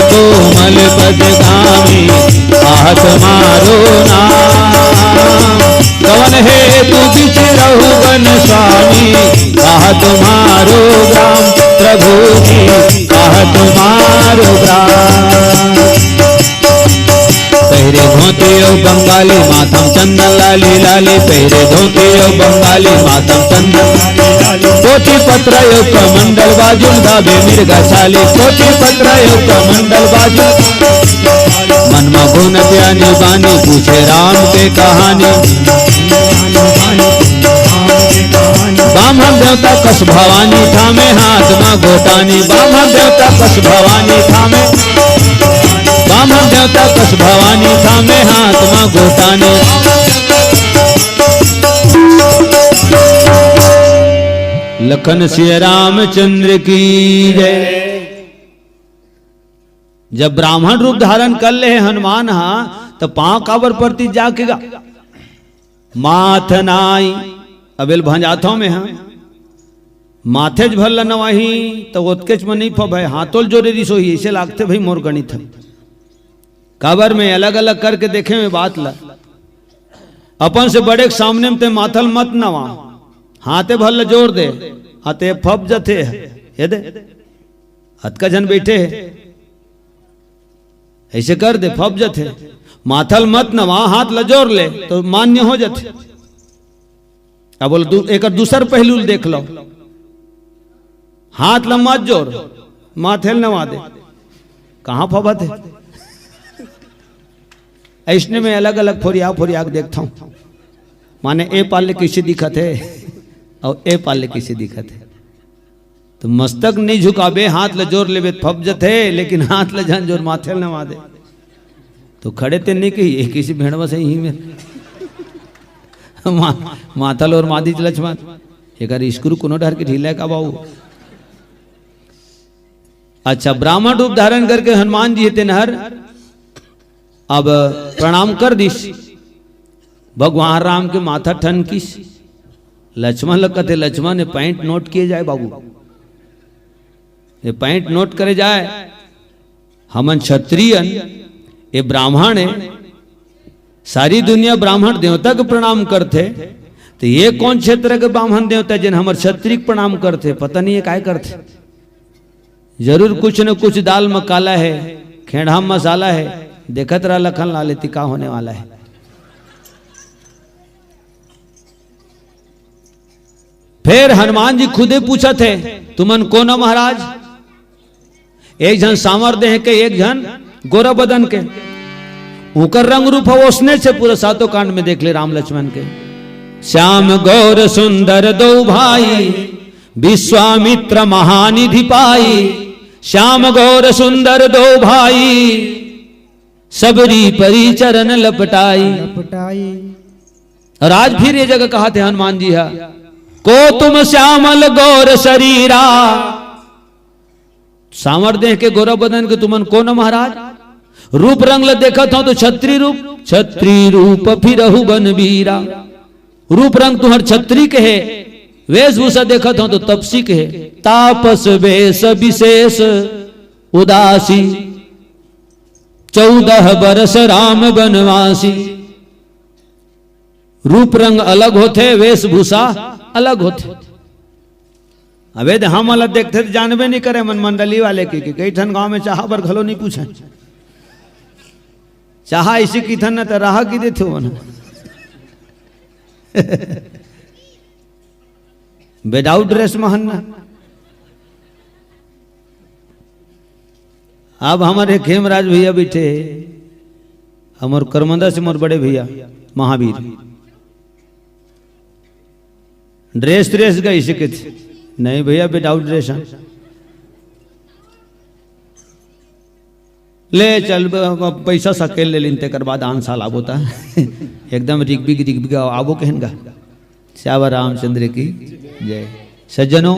कोमल पद गामी आहत मारो नाम। कवन है तू बिचरहु वन स्वामी आहत मारो ग्राम। प्रभु जी आहत मारो ग्राम। पहरे धोती बंगाली माथम चंदन लाली लाली। पहरे धोती बंगाली माथम चंदन लाली। कोटि पत्र कमंडल बाजुल धाबे मिर्गा छाली। कोटि पत्र कमंडल बाजुल मन मगुन ज्ञानी बानी पूछे राम के कहानी। बामन देवता कस भवानी थामे हाथ में गोटानी। बामन देवता कस भवानी थामे। बामन देवता कस भवानी थामे हाथ में गोटानी। लखन सिया रामचंद्र की जय। जब ब्राह्मण रूप धारण कर ले हनुमान हाँ तो पांव काबर प्रति जाकेगा माथ नाई। अबेल भंजाथों में हाँ माथे भल नवाही तो ओतकेच में नहीं फब है। हाथोल जोरे रिसो ही ऐसे लागते भाई मोर गणित है। काबर में अलग अलग करके देखे में बात ला। अपन से बड़े के सामने में ते माथल मत नवा। हाथे भल जोर दे हाथे फब जथे ये दे हथ का जन बैठे ऐसे कर दे फब जथे। माथल मत नवा हाथ लजोर ले तो मान्य हो जाते। अब बोलो एक दूसर पहलू देख लो। हाथ लम्बा जोर माथेल नवा दे कहां फबत है। ऐसने में अलग अलग फोरिया देखता हूं। माने ए पाले किसी दिखत है और ए पाले किसी दिखत है। तो मस्तक नहीं झुकाबे हाथ ल जोर लेबे फब जथे। लेकिन हाथ ल जन जोर माथेल नवा दे तो खड़े ते नहीं कही किसी भेड़वा से ही में माथल और मादी लक्ष्मण एक स्क्रू कोनो डर के ढीला का बाबू। अच्छा ब्राह्मण रूप धारण करके हनुमान जी थे नहर। अब प्रणाम कर दिस भगवान राम के माथा ठन किस। लक्ष्मण लगते लक्ष्मण ने पैंट नोट किए जाए बाबू। ये पैंट नोट करे जाए। हमन क्षत्रियन ये ब्राह्मण है। सारी दुनिया ब्राह्मण देवता को प्रणाम करते तो ये कौन क्षेत्र के ब्राह्मण देवता जिन हमारे क्षत्रिय प्रणाम करते पता नहीं है काय करते। जरूर कुछ न कुछ दाल में काला है खेड़ा मसाला है। देखत रहा लखन लाले तिका होने वाला है। फिर हनुमान जी खुदे पूछा थे तुमन कौन हो महाराज। एक जन सामर देह के एक जन गोरा बदन के। उकर रंग रूप है उसने से पूरा सातों कांड में देख ले राम लक्ष्मण के। श्याम गौर सुंदर दो भाई विश्वामित्र महानिधि पाई। श्याम गौर सुंदर दो भाई सबरी परी चरण लपटाई। और आज फिर ये जगह कहा थे हनुमान जी है को तुम श्यामल गौर शरीरा। सामर देह के गोरा बदन के तुमन कौन महाराज। रूप रंग ल देखत हो तो छत्री रूप फिरहु बन बीरा। रूप रंग तुहर छत्री के है। वेशभूषा देखत हो तो तपसी के है। तापस वेश विशेष उदासी 14 बरस राम बनवासी। रूप रंग अलग होते वेशभूषा अलग होते। अबे हम अलग देखते तो जानबे नहीं करे मन मंडली वाले की कई ठन गांव में चाह बर घलो नहीं पूछे। चाह इसी की थन तो राह की देते हो विदाउट ड्रेस महन्ना। अब हमारे खेमराज भैया बैठे हमार करमंदा से मोर बड़े भैया महावीर ड्रेस गई इसी नहीं भैया विदाउट ड्रेस ले चल पैसा सकेल ले लिनते कर बाद आन साल आबो था एकदम रिगबिग आबो कहन गा। श्यावर रामचंद्र की जय। सज्जनों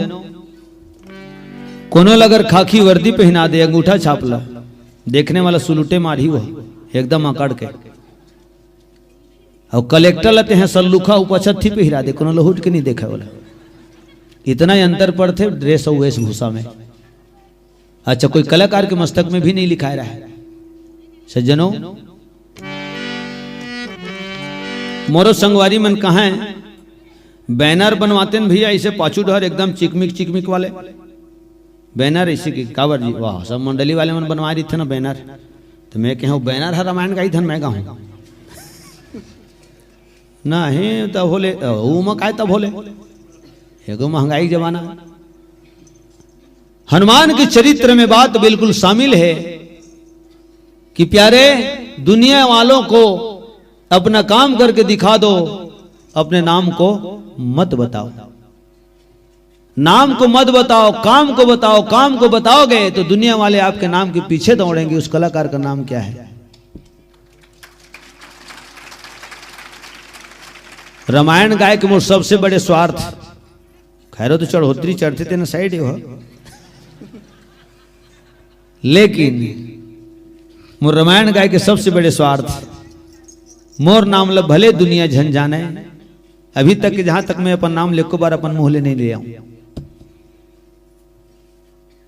कोनो अगर खाकी वर्दी पहना दे अंगूठा छापला देखने वाला सुलूटे मारी वो एकदम अकड़ के। और कलेक्टर लेते हैं सल्लूखा उपछत्ती पहिरा दे कोनो लहुट के नहीं देखा वाला। इतना ही अंतर पड़ते ड्रेस और वेशभूषा में। अच्छा, कोई कलाकार के मस्तक में भी नहीं लिखा रहा है। सज्जनों, मोरो संगवारी मन कहाँ है, बैनर बनवाते हैं भैया ऐसे पाछू डर एकदम चिकमिक चिकमिक वाले बैनर ऐसे की कावर जी, वाह सब मंडली वाले मन बनवा रही थे ना बैनर। तो मैं कहूँ बैनर है रामायण का ही धन मैं कहूँ नहीं तब बोले काय तब बोले एगो महंगाई जमाना। हनुमान के चरित्र में बात बिल्कुल शामिल है कि प्यारे दुनिया वालों को अपना काम करके दिखा दो, अपने नाम को मत बताओ। नाम को मत बताओ, काम को बताओ। काम को बताओगे तो दुनिया वाले आपके नाम के पीछे दौड़ेंगे। उस कलाकार का नाम क्या है? रामायण गाय के मोर सबसे बड़े स्वार्थ, खैरो तो चढ़ोतरी चढ़ते थे ना साइड हो, लेकिन मोर रामायण गाय के सबसे बड़े स्वार्थ मोर नाम ल भले दुनिया झन जाने। अभी तक जहां तक मैं अपन नाम लेको बार अपन मुंह ले नहीं ले आऊं।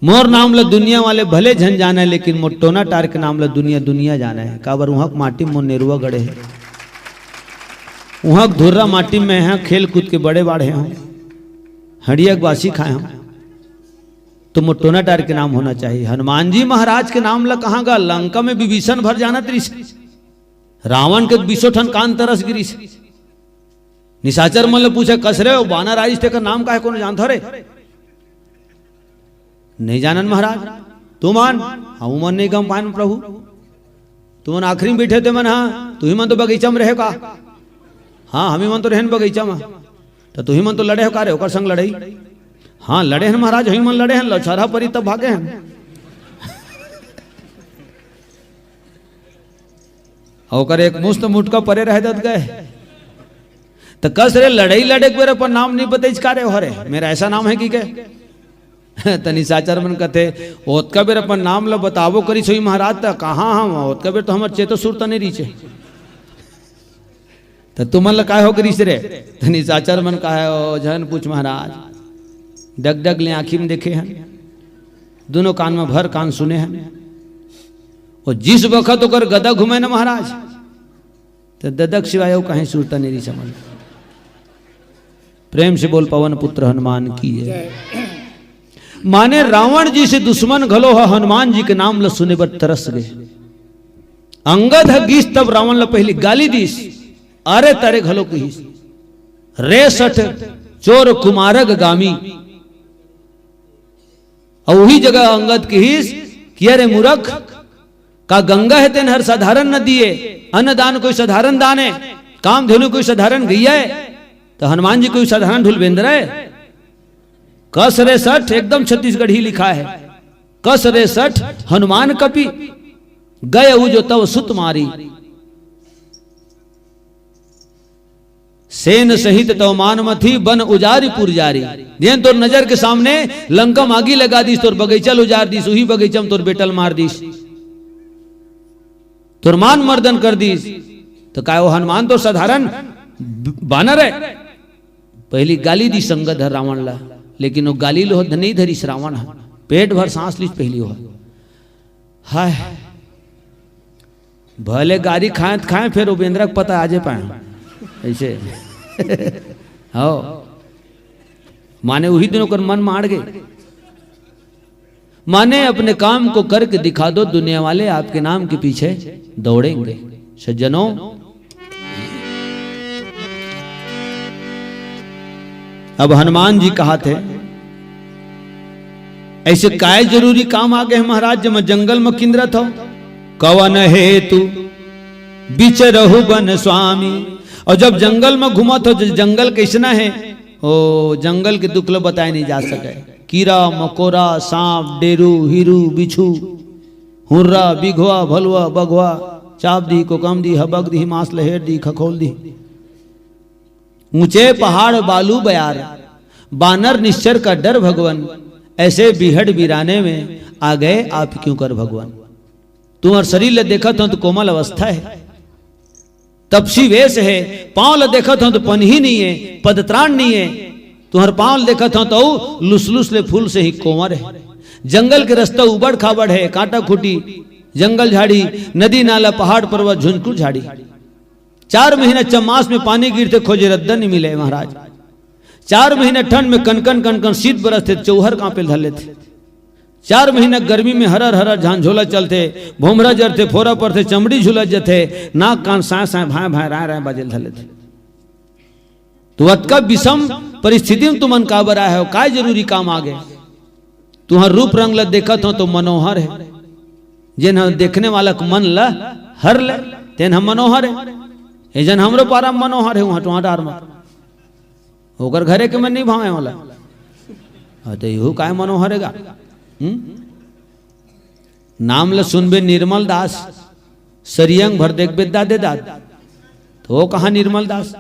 मोर नाम ल दुनिया वाले भले झन जाने, लेकिन मोर टोना टार के नाम ल दुनिया दुनिया जाना है। काबर वहां माटी मोर नेरुआ गड़े है, वहां धुर्रा माटी में है, खेल कूद के बड़े बाढ़े हूं, हड़िया बासी खाए हूं, तो मोर टोना टार के नाम होना चाहिए। हनुमान जी महाराज के नाम ल कहां गा, लंका में विभीषण भर जाना त्रिस, रावण के 20 ठन कान तरस गिरीस। निशाचर मन ले पूछे कस रे बानर आइस तेकर नाम का है, कौन जानता रे? नहीं जानन महाराज, तू मान हम मन नहीं गम पान प्रभु, तू मन आखिरी में बैठे थे मन, हाँ तू ही मन तो बगीचा में रहे का, हाँ हम ही मन तो रहन बगीचा में, तो तू ही मन तो लड़े हो का रे ओकर संग लड़ई, हाँ लड़े हैं महाराज, हम मन लड़े हैं, लछरा परी तब भागे हैं। और एक मुस्त मुटका परे रह दत गए तो कस रे लड़ाई लड़े मेरे पर नाम नहीं बताइज का रे हो रे, मेरा ऐसा नाम है कि के तनी साचार मन कहते ओतका बेर अपन नाम ल बताबो करी सोई महाराज, त कहाँ हम ओतका बेर तो हमर चेतो सुरता नहीं रीचे, तो तुमन ल काय हो करीस रे? तनी साचार मन का है ओ जन पूछ महाराज, डग डग ले आँखी में देखे हैं, दोनों कान में भर कान सुने हैं, और जिस वक्त होकर गदा घूमे ना महाराज तो ददक सिवाय वो कहीं सुरता नहीं समझ। प्रेम से बोल पवन पुत्र हनुमान की है। माने रावण जी से दुश्मन घलो है, हनुमान जी के नाम ल सुने बर तरस गए। अंगद गीस तब रावण ल पहली गाली दीस, अरे तारे घलो कहीस रे सठ चोर कुमारग गामी, और वही जगह अंगद कहीस कि अरे मूर्ख का गंगा है तेन हर साधारण नदी है, अन्नदान कोई साधारण दान है, काम धेनु कोई साधारण गैया है, तो हनुमान जी कोई साधारण ढुलबेंद्र है? कस रे सठ एकदम छत्तीसगढ़ ही लिखा है, कस रे सठ हनुमान कपि गए उ जो तव सुत मारी, सेन सहित तव मान मथी बन उजारी पुरजारी। जेन तोर नजर के सामने लंका आगी लगा दीस, तोर बगीचल उजार दीस, उही बगीचा में तोर बेटल मार दीस, तोर मान मर्दन कर दीस, तो काय वो हनुमान तो साधारण बानर है? पहली गाली दी संगत है रावण ला, लेकिन वो गाली लो नहीं धरी रावण है, पेट भर सांस लीस पहली हो, हाय भले गारी खाए फिर उपेंद्र को पता आजे पाए ऐसे हो माने वही दिनों कर मन मार गए। माने अपने काम को करके दिखा दो, दुनिया वाले आपके नाम के पीछे दौड़ेंगे। सज्जनों, अब हनुमान जी कहा थे ऐसे काय जरूरी काम आ गए महाराज, जब जंगल में किंद्रत हो, कवन हेतु बिचरहु बन स्वामी। और जब जंगल में घुमत हो, जंगल कैसना है, ओ जंगल के दुख लो बताए नहीं जा सके, कीड़ा मकोरा सांप डेरू हिरू बिच्छू हुर्रा बिघवा भलुआ बघवा चाप दी कोकम दी हबक दी मांस लहेर दी खखोल दी, ऊंचे पहाड़ बालू बयार बानर निश्चर का डर भगवान, ऐसे बिहड़ बिराने में आ गए आप क्यों कर भगवान। तुम्हार शरीर ले देखा तो कोमल अवस्था है, तपसी वेश है, पांव ले देखा तो पन ही नहीं है, पदत्राण नहीं है, तुम्हार पांव देखा था तो लुसलुस ले फूल से ही कोमर है, जंगल के रास्ता उबड़ खाबड़ है, कांटा खूटी, जंगल झाड़ी, नदी नाला, पहाड़ पर्वत, झुंझुर झाड़ी। 4 महीने चमास में पानी गिरते खोजे रद्दा नहीं मिले महाराज। 4 महीने ठंड में कनकन कनकन शीत बरसते, चौहर कांपे धले थे। 4 महीने गर्मी में हरर हरर झांझोला चलते, भोमरा जरते, फोरा पड़ते, चमड़ी झुलस जते, नाक कान साए साए भाए भाए राय राय बजल धले थे। तो अतका विषम परिस्थिति में तुमन का बरा है, काय जरूरी काम आ गए। तुहर रूप रंग ल देखत हो तो मनोहर है, जिन देखने वाला को मन ला हर ले, तेन हम मनोहर है। ए जन हमरो पारा मनोहर है, वहां टुहा डार मत होकर घरे के मन नहीं भावे वाला। तो यू काय मनोहर है गा? नाम ल सुनबे निर्मल दास, सरियंग भर देखबे दादे दाद, तो वो कहा निर्मल दास।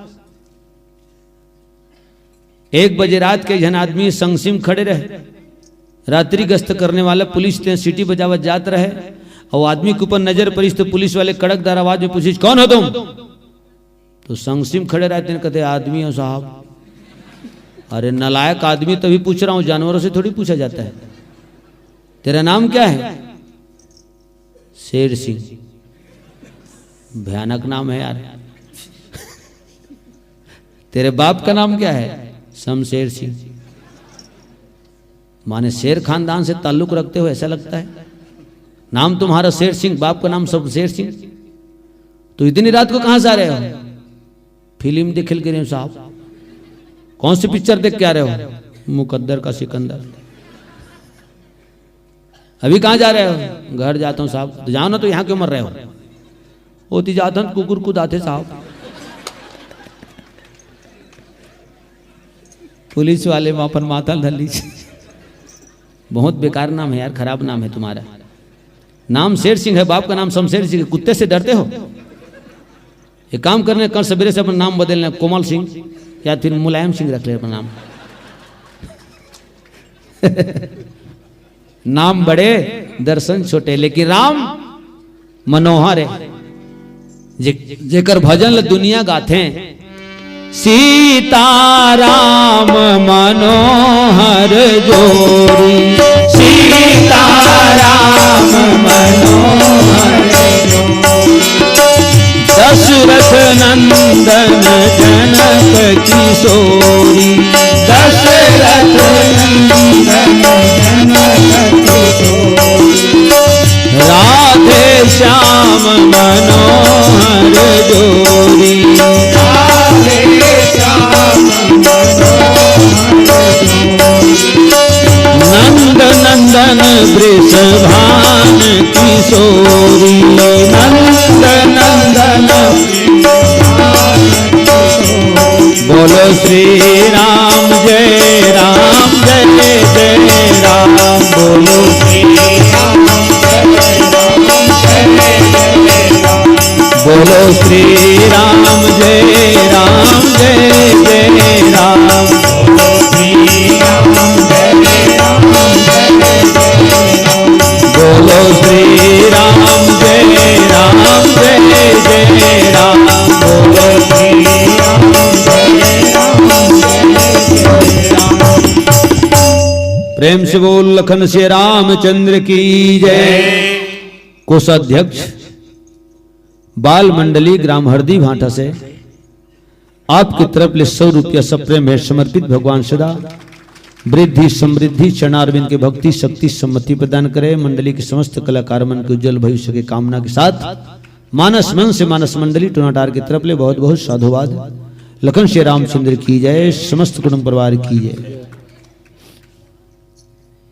1 बजे रात के जन आदमी संगसिम खड़े रहे, रात्रि गश्त करने वाला पुलिस ते सीटी बजावत जात रहे, और आदमी के ऊपर नजर पड़ी तो पुलिस वाले कड़कदार आवाज में पूछी कौन हो तुम? तो संगसिम खड़े रहते हैं, कहते आदमी हो साहब। अरे नालायक आदमी, तभी पूछ रहा हूं, जानवरों से थोड़ी पूछा जाता है। तेरा नाम क्या है? शेर सिंह। भयानक नाम है यार। तेरे बाप का नाम क्या है? शमशेर सिंह। माने शेर खानदान से ताल्लुक रखते हो ऐसा लगता है। नाम तुम्हारा शेर सिंह, बाप का नाम शमशेर सिंह। तो इतनी रात को कहां से आ रहे हो? फिल्म देख के रहे हो साहब। कौन सी पिक्चर देख के आ रहे हो? मुकद्दर का सिकंदर। अभी कहां जा रहे हो? घर जाता हूं साहब। तो जाओ ना, तो यहां क्यों मर रहे हो? होती जाता हूं, कुकुर कुदाते साहब। पुलिस वाले मापन माता धली। बहुत बेकार नाम है यार, खराब नाम है तुम्हारा। नाम शेर सिंह है, बाप का नाम शमशेर सिंह। कुत्ते से डरते हो? एक काम करने, कल सवेरे से अपना नाम बदलना, कोमल सिंह या फिर मुलायम सिंह रख ले अपना नाम। नाम बड़े दर्शन छोटे, लेकिन राम मनोहर है। जेकर भजन दुनिया गाथे, सीताराम मनोहर जोड़ी, सीताराम मनोहर जोड़ी। दशरथ नंदन जनक किशोरी, दशरथ नंदन जनक किशोरी। राधे श्याम मनोहर जोड़ी, राधे श्याम मनोहर जोड़ी। नंद नंदन वृषभान किशोरी, नंद नंदन बोलो श्री राम जय राम जय जय राम, बोलो श्री राम जय राम जय जय राम, बोलो श्री राम जय राम जय जय राम, बोलो श्री राम जय राम जय जय राम, बोलो श्री राम जय राम जय जय राम, बोलो श्री राम जय राम जय जय राम। प्रेम से बोल लखन से रामचंद्र की जय। कोषाध्यक्ष बाल मंडली ग्राम हरदी भाटा से आपकी तरफ ले 100 रुपया सप्रेम भेंट समर्पित। भगवान सदा वृद्धि समृद्धि चरणारविंद के भक्ति शक्ति सम्मति प्रदान करे। मंडली के समस्त कलाकार मन के उज्जवल भविष्य की कामना के साथ मानस मन से मानस मंडली टोनाटार की तरफ ले बहुत बहुत साधुवाद। लखन श्री रामचंद्र की जय, समस्त कुटुंब परिवार की जय।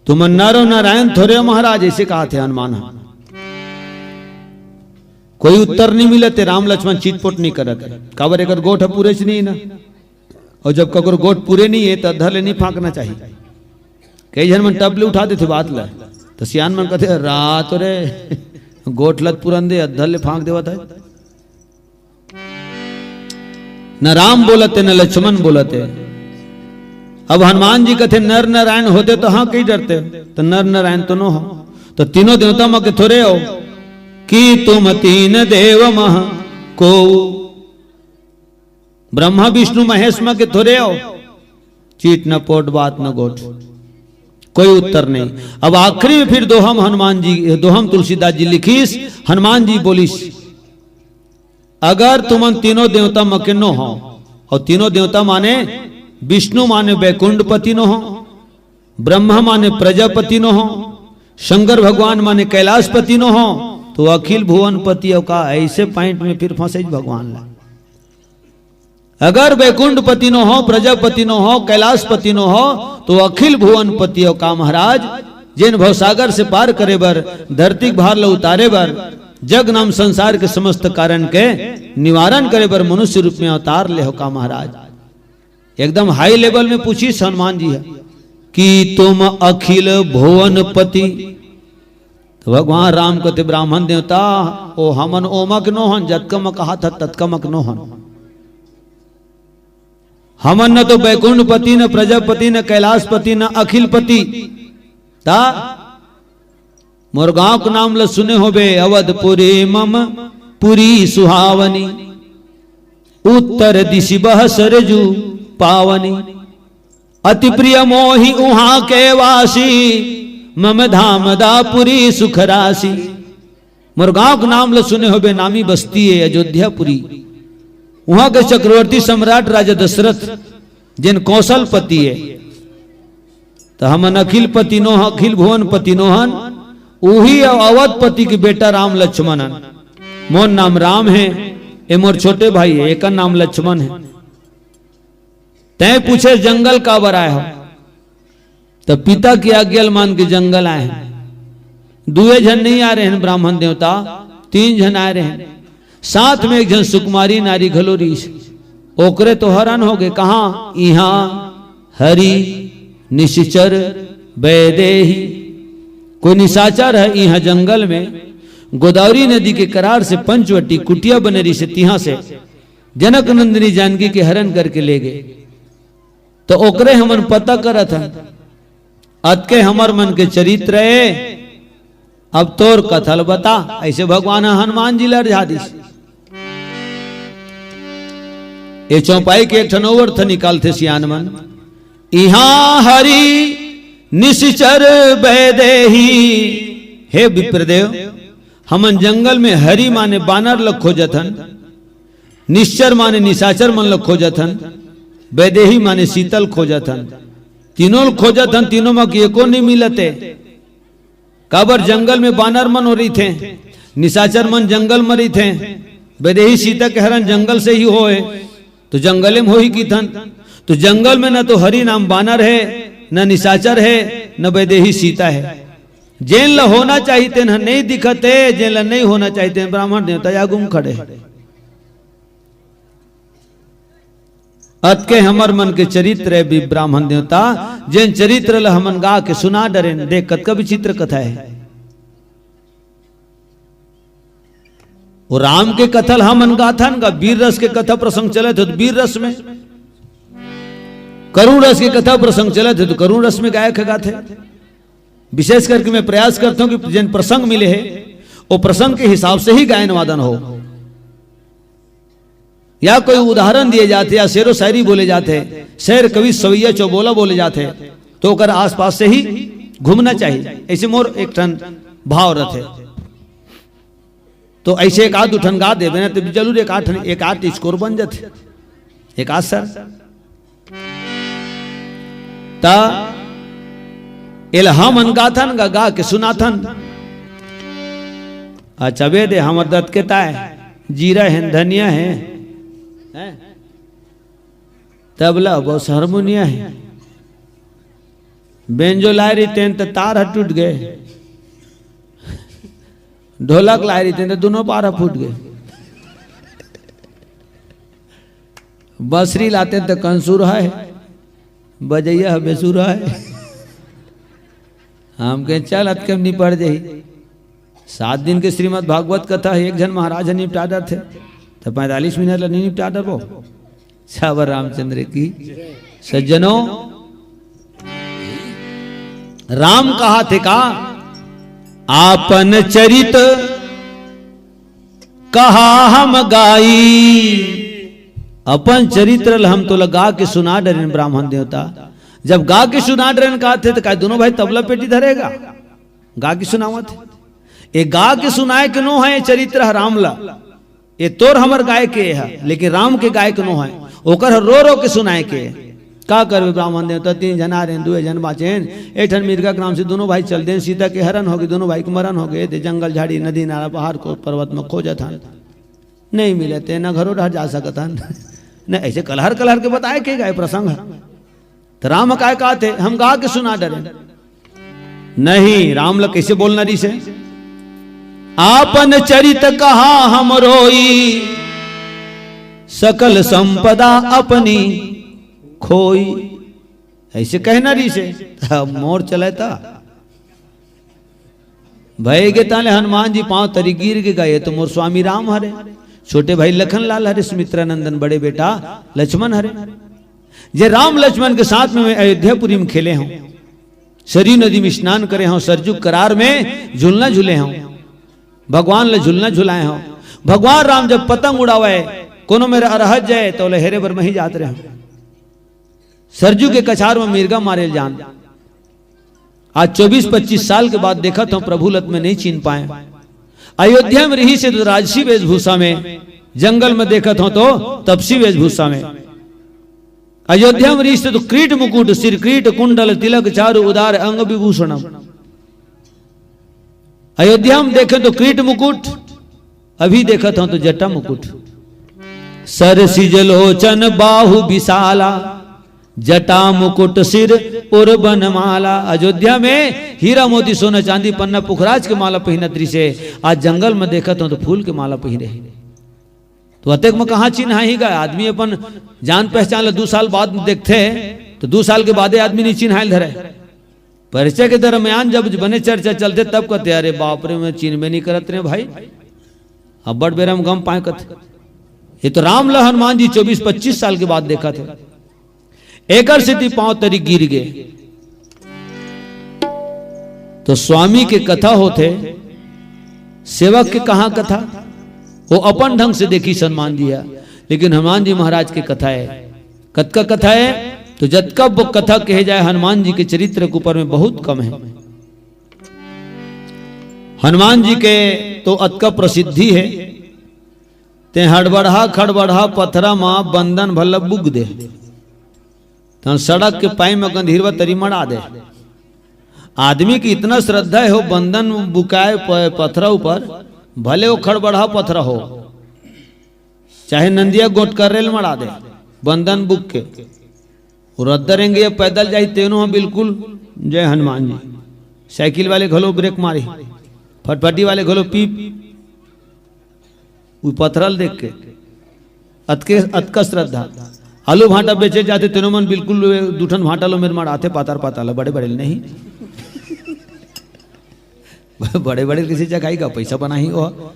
तुम नारो नारायण थोरे महाराज ऐसे कहा थे हनुमान। कोई उत्तर नहीं मिले थे, राम लक्ष्मण चीटपोट नहीं करते। काबर एक गोठ पूरे से नहीं ना, और जब कगर गोठ पूरे नहीं है तो अधर नहीं फांकना चाहिए। कई जन मन टबले उठा देते बात ला, तो सियान मन कहते रात रे गोठ लत पुरन दे अधर ले फांक देवा था। न राम बोलते न लक्ष्मण बोलते। अब हनुमान जी कहते नर नारायण होते तो हाँ कहीं डरते, तो नर नारायण तो न हो। तो तीनों देवता मके थोड़े हो कि तुम तीन देव मह को, ब्रह्मा विष्णु महेश मके थोड़े हो। चीट न पोट बात न गोठ, कोई उत्तर नहीं। अब आखिरी में फिर दोहम हनुमान जी, दोहम तुलसीदास जी लिखीस। हनुमान जी बोलिस, अगर तुम तीनों देवता मकिनो हो, और तीनों देवता माने विष्णु माने वैकुंठपति नो हो, ब्रह्मा माने प्रजापति नो हो, शंकर भगवान माने कैलाशपति नो हो, तो अखिल भुवन पति का ऐसे पॉइंट में फिर फंसे भगवान ला। अगर वैकुंठपति नो हो, प्रजापति नो हो, कैलाशपति नो हो, तो अखिल भुवन पति का महाराज जिन भवसागर से पार करे बर, धरती भार ल उतारे बर, जग नाम संसार के समस्त कारण के निवारण करे बर मनुष्य रूप में अवतार ले हो का महाराज। एकदम हाई लेवल में पूछी हनुमान जी है कि तुम अखिल भुवन पति। तो भगवान राम कहते ब्राह्मण देवता ओ हमन ओमक नोहन, जतकम कहा था तत्कमक नोहन। हमन न तो वैकुंठपति, न प्रजापति, न कैलाशपति, न अखिलपति। ता मोर गांव के नाम ल सुने होबे, अवधपुरी मम पुरी सुहावनी, उत्तर दिशि बह सरजू पावनी, अति प्रिय मोहि उहाँ के वासी, मम धाम दापुरी सुख राशि। मोर गांव के नाम ल सुने होबे, नामी बस्ती है अयोध्यापुरी। वहां के चक्रवर्ती सम्राट राजा दशरथ जिन कौशलपति है। तो हमन अखिल पति नो, अखिल भुवन पति नोहन, वही अवधपति के बेटा राम लक्ष्मणन। मोर नाम राम है, ये मोर छोटे भाई है, एक नाम लक्ष्मण है। तय पूछे जंगल का बराए हो, तो पिता की आज्ञा मान के जंगल आए हैं। दुए जन नहीं आ रहे हैं ब्राह्मण देवता, 3 जन आ रहे हैं। साथ में एक जन सुकुमारी नारी घलोरी, ओकरे तो हैरान हो गए। कहा? यहाँ हरि निश्चर वैदेही, कोई निशाचर है यहाँ जंगल में। गोदावरी नदी के करार से पंचवटी कुटिया बनेरी से तिहा से जनक नंदिनी जानकी के हरण करके ले गए। तो ओकरे हमन पता करत है, अतके हमर मन के चरित्र है, अब तोर कथल बता। ऐसे भगवान हनुमान जी लड़ जादिस। ये चौपाई के एक ठनोवर थ निकालते सियान मन, यहाँ हरि निश्चर वैदेही। हे विप्रदेव, हमन जंगल में हरि माने बानर लग खोजथन, निश्चर माने निशाचर मन लग खोजथन, वैदेही माने शीतल खोजथन। तीनों खोजथन, तीनों में एको नहीं मिलते। काबर जंगल में बानर मन हो रही थे, निशाचर मन जंगल में रही थे, वैदेही सीता के हरण जंगल से ही होए, तो जंगल में हो ही की थन। तो जंगल में न तो हरि नाम बानर है, न निशाचर है, न वैदेही सीता है। जेन ल होना चाहिए न नहीं दिखते, जेन ल नहीं होना चाहिए ब्राह्मण देवता या गुम खड़े। अतके हमर मन के चरित्र है भी ब्राह्मण देवता, जेन चरित्र ल हमन गा के सुना डरे। देख कत का विचित्र कथा है। वो राम के कथल हमन गाथन का, वीर रस के कथा प्रसंग चले थे तो वीर रस में, करुण रस के कथा प्रसंग चले थे तो करुण रस में गायक गाथे। विशेष करके मैं प्रयास करता हूं कि जिन प्रसंग मिले हैं वो प्रसंग के हिसाब से ही गायन वादन हो, या कोई उदाहरण दिए जाते, या शेरो शायरी बोले जाते, शेर कवि सवैया चौबोला बोले जाते, तो कर आसपास से ही घूमना चाहिए। ऐसे मोर एक टन भाव रथे, तो ऐसे एक आध उठन गा दे ना तो जरूर एक आठ स्कोर बन जाते, एक आध सर ता एल हम गाथन गा के सुनाथन। अच्छा वे दे हमर दत्त के ताय जीरा है, धनिया है, तबला बस हारमोनिया है, बेंजो ला रही थे तो तार टूट गए, ढोलक ला रही थे तो दोनों पारा फूट गए, बसरी लाते तो कंसूर है, बजैया बेसुर है। हम कहें चल अतकम नहीं पड़ जाही। 7 दिन के श्रीमद् भागवत कथा एक जन महाराज निपटा डर थे, तो 45 मिनट नहीं निपटा डर वो। सावर रामचंद्र की सज्जनों, राम कहा थे का आपन चरित कहा हम गाई। अपन चरित्र हम तो लगा के सुना डरे ब्राह्मण देवता। जब गा के सुना रहे का थे तो का दोनों भाई तबला पेटी धरेगा, गा के सुनावत है। ये गा के सुनाए के नो है चरित्र रामला, ये तोर हमर गाय के है, लेकिन राम के गाय के नो है, ओकर रो रो के सुनाए के का करबे। ब्राह्मण देवता 3 जना रहे, 2 जन बाचेन, एठन मिर्गा के नाम से दोनों भाई चल दे, सीता के हरण हो गए, दोनों भाई के मरण हो गए थे, जंगल झाड़ी नदी नाला पहाड़ को पर्वत में खोजत हन, नहीं मिले थे, न घरों ढह जा सकत हन, न ऐसे कलहर कलहर के बताए के गए प्रसंग। तो राम काय कहते हम गा के सुना डरे नहीं, राम लोग कैसे बोलना रही से, आपन चरित कहा हम रोई, सकल संपदा अपनी खोई, ऐसे कहना रही से। मोर चले था भय के ताले हनुमान जी पांव तरी गिर के गए, तो मोर स्वामी राम हरे, छोटे भाई लखन लाल हरे, सुमित्रा नंदन बड़े बेटा लक्ष्मण हरे। जे राम लक्ष्मण के साथ में अयोध्यापुरी में खेले हों, सरयू नदी में स्नान करे हों, सरजू करार में झूलना झूले हों, भगवान ले झूलना झुलाए हों। भगवान राम जब पतंग उड़ावे कोनो मेरा अरहत जाए तो ले हेरे बर में ही जात रहे हों, सरजू के कछार में मिर्गा मारे जान। आज 24-25 साल के बाद देखा तो प्रभु लत में नहीं छीन पाए। अयोध्या में रही से तो राजसी वेशभूषा में, जंगल में देखा तो तपसी वेशभूषा में। अयोध्या में रही से तो क्रीट मुकुट, सिर क्रीट कुंडल तिलक चारु उदार अंग विभूषणम। अयोध्या में देखे तो क्रीट मुकुट, अभी देखा तो जटा मुकुट। सर सिजलोचन बाहु विशाला, जटा मुकुट सिर और बनमाला। अयोध्या में हीरा मोती सोना चांदी पन्ना पुखराज के माला पहनत रही से, आज जंगल में देखा तो फूल के माला पहने। तो अतेक में कहाँ चिन्ह ही गए आदमी, अपन जान पहचान ले 2 साल बाद देखते तो 2 साल के बाद आदमी नहीं चिन्हाइल धरे। परिचय के दरमियान जब बने चर्चा चलते तब कहते अरे बाप रे मैं चिन्ह में नहीं करत रहे भाई, अब बड़ बेरम गम पाए कहते। ये तो राम ल हनुमान जी 24-25 साल के बाद देखा थे। एकर स्थिति पांव तरी गिर गए तो स्वामी के कथा होते, सेवक के कहां कथा, वो अपन ढंग से देखी हनुमान जी है, लेकिन हनुमान जी महाराज की कथा है। कतका कथा है तो जतका वो कथा कहे जाए हनुमान जी के चरित्र के ऊपर में बहुत कम है। हनुमान जी के तो अतका प्रसिद्धि है, ते हड़बड़ा खड़बड़ा पथरा मां बंधन भल्ल बुग दे, तो सड़क के पाई में गंधीरवा तरी मड़ा दे। आदमी की इतना श्रद्धा है हो, बंधन बुकाए पथरा ऊपर, भले वो खड़बड़ा पथरा हो, चाहे नंदिया गोट कर रेल मड़ा दे, बंधन बुक के रद्दरेंगे या पैदल जाए तेनो हम बिल्कुल जय हनुमान जी। साइकिल वाले घलो ब्रेक मारी, फटफटी वाले घलो पीप, पथरल देख के अतका श्रद्धा। आलू भाटा बेचे जाते तेनो मन बिल्कुल 2 ठन भाटा लो मेरे मड़ाते पाताल पाताल, बड़े बड़े नहीं बड़े बड़े किसी जगह का पैसा बना ही हो,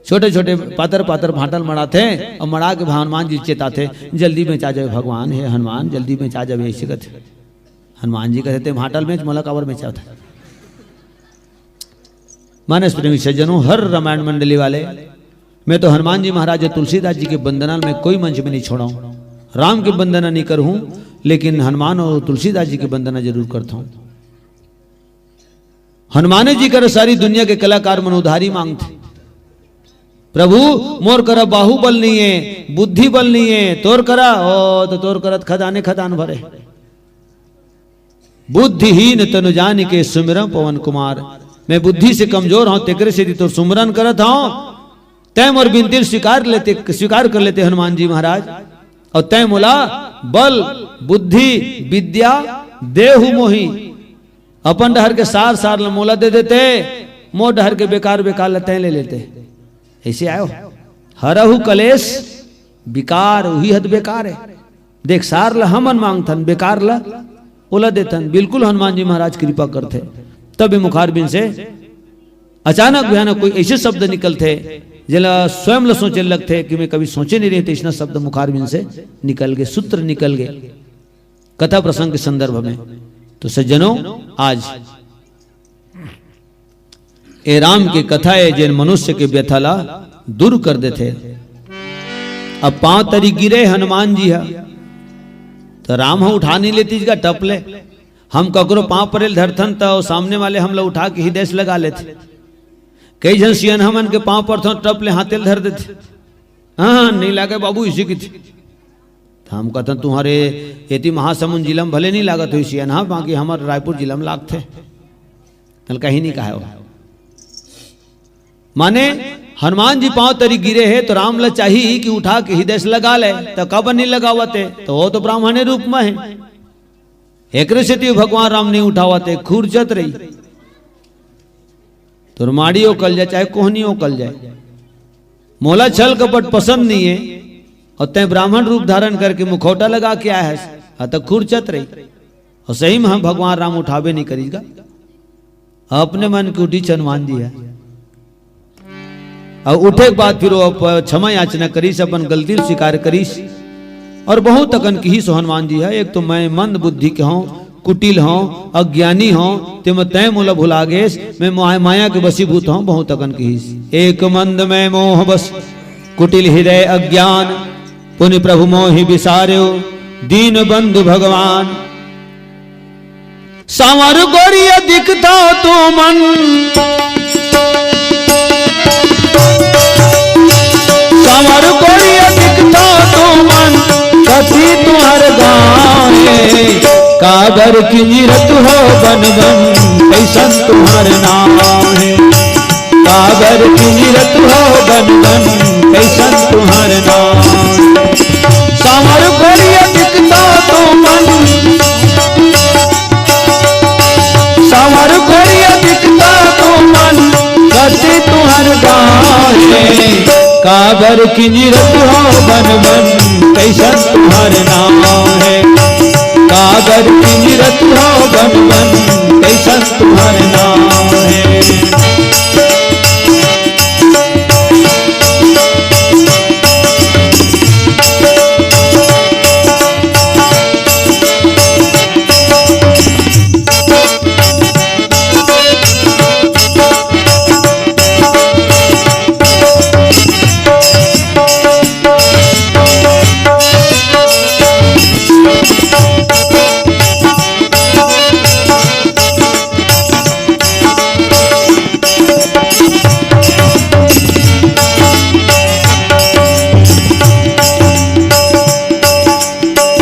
छोटे छोटे पातर पातर भाटल मड़ाते और मड़ा के हनुमान जी चेताते जल्दी में चा जाए भगवान है हनुमान, जल्दी में चा जाए, ऐसे कहते हनुमान जी कहते भाटल में मला कावर में चाहता। मानस प्रेमी सज्जनों, हर रामायण मंडली वाले, मैं तो हनुमान जी महाराज तुलसीदास जी के वंदना में कोई मंच में नहीं छोड़ा हूं। राम की वंदना नहीं करूं, लेकिन हनुमान और तुलसीदास जी की वंदना जरूर करता हूं। हनुमान जी कर सारी दुनिया के कलाकार मन उधारी मांगते, प्रभु मोर करा बाहुबल नहीं है, बुद्धि बल नहीं है, तोर करा ओ तो तोर करत खजाने खजान भरे। बुद्धिहीन तनु जान के सुमिरन पवन कुमार, मैं बुद्धि से कमजोर हूं, तेकरे से तो सुमिरन करत हूं, तय मोर बिनती स्वीकार कर लेते हनुमान जी महाराज। और तय मोला बल बुद्धि विद्या देहु मोही, अपन डहर के सार सार मोला दे देते, मोर डहर के बेकार बेकार लते ले लेते। ऐसे आयो हरहु कलेश बिकार, वही हद बेकार है। देख सार ला हमन मांगथन, बेकार ला ओला देथन। बिल्कुल हनुमान जी महाराज कृपा करते, तब मुखारबिन से अचानक भयानक कोई ऐसे शब्द निकलते जिला स्वयं ला सोचे लगते कि मैं कभी सोचे नहीं रहे थे, इतना शब्द मुखारबिन से निकल गए, सूत्र निकल गए कथा प्रसंग के संदर्भ में। तो सज्जनों, आज ए राम की कथा है जिन मनुष्य के व्यथाला दूर कर देते। अब 5 तरी गिरे हनुमान जी है, तो राम हम उठा नहीं लेती का टपले, हम ककरो पांव परेल धरथन तो सामने वाले हम लोग उठा के हृदय से लगा लेते। कई जन सियन हमन के पांव पर थो टपले हाथेल धर देते, हाँ नहीं लागे बाबू इसी की थी। तो हम कहते तुम्हारे यति महासमुंद जिला में भले नहीं लागत हुई सियन, हाँ बाकी हमारे रायपुर जिला में लागते, कल कहीं नहीं कहा। माने हनुमान जी पांव तरी गिरे है तो राम ल चाहिए कि उठा के हृदय से लगा ले, तो कब नहीं लगावते, तो वो तो ब्राह्मण रूप में है। एक भगवान राम नहीं उठावते, खूरचत रही तो माड़ी कल जाए चाहे कोहनी कल जाए। मोला छल कपट पसंद नहीं है और तय ब्राह्मण रूप धारण करके मुखौटा लगा के आया है, तो खूरचत रही। और सही में हम भगवान राम उठावे नहीं करीगा, अपने मन की उठी हनुमान जी है। और उठे के बाद फिर वो क्षमा याचना करीस, अपन गलती स्वीकार करीस। और बहुत तकन की ही सो हनुमान जी है। एक तो मैं मंद बुद्धि के हूँ, कुटिल हूँ, अज्ञानी हूँ, ते तय मोला भुला गेस, मैं माया के वशीभूत हूँ बहुत तकन की ही। एक मंद में मोह बस कुटिल हृदय अज्ञान, पुनि प्रभु मोहि विसार्यो दीन बंधु भगवान। सांवर गोरिया दिखता तो मन, सांवर गोरिया दिखता तो मन, कथी तुम्हार गाने, काबर की निरत हो बन बन, कैसन तुम्हार नाम है। काबर की निरत हो बन बन, कैसन तुम्हार नाम। सांवर गोरिया दिखता तो मन, सांवर गोरिया दिखता तो मन, कथी तुम्हार गाने, काबर की निरत हो बन बन, कैसन तुम्हार नाम है। काबर की निरत हो बन बन, कैसन तुम्हार नाम है।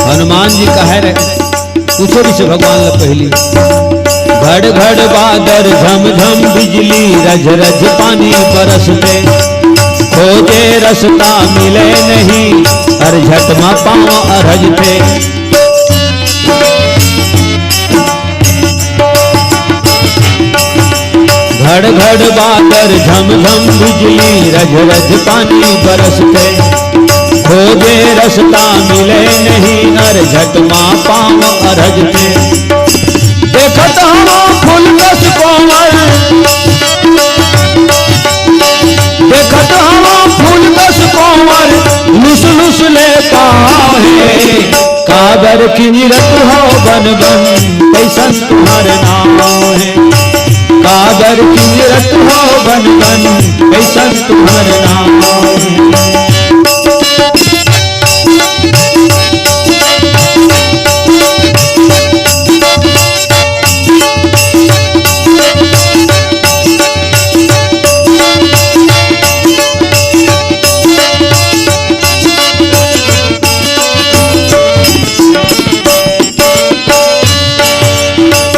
हनुमान जी का है पूछो भी से भगवान ल पहली। घड़ घड़ बादर झम झम बिजली, रज रज पानी बरसते, खोजे रसता मिले नहीं, हर झटमा पाँव अरजते। घड़ घड़ बादर झम झम बिजली, रज रज पानी बरसते, खोजे रसता मिले नहीं, हर झटमा पाँव अरजते। देखत हवा फूल कस कोमल, देखत हवा फूल कस कोमल, लुस लुस ले पाहे, काबर की निरत हो बन बन, कैसन तुम्हार नाम है। काबर की निरत हो बन बन, कैसन तुम्हार नाम है।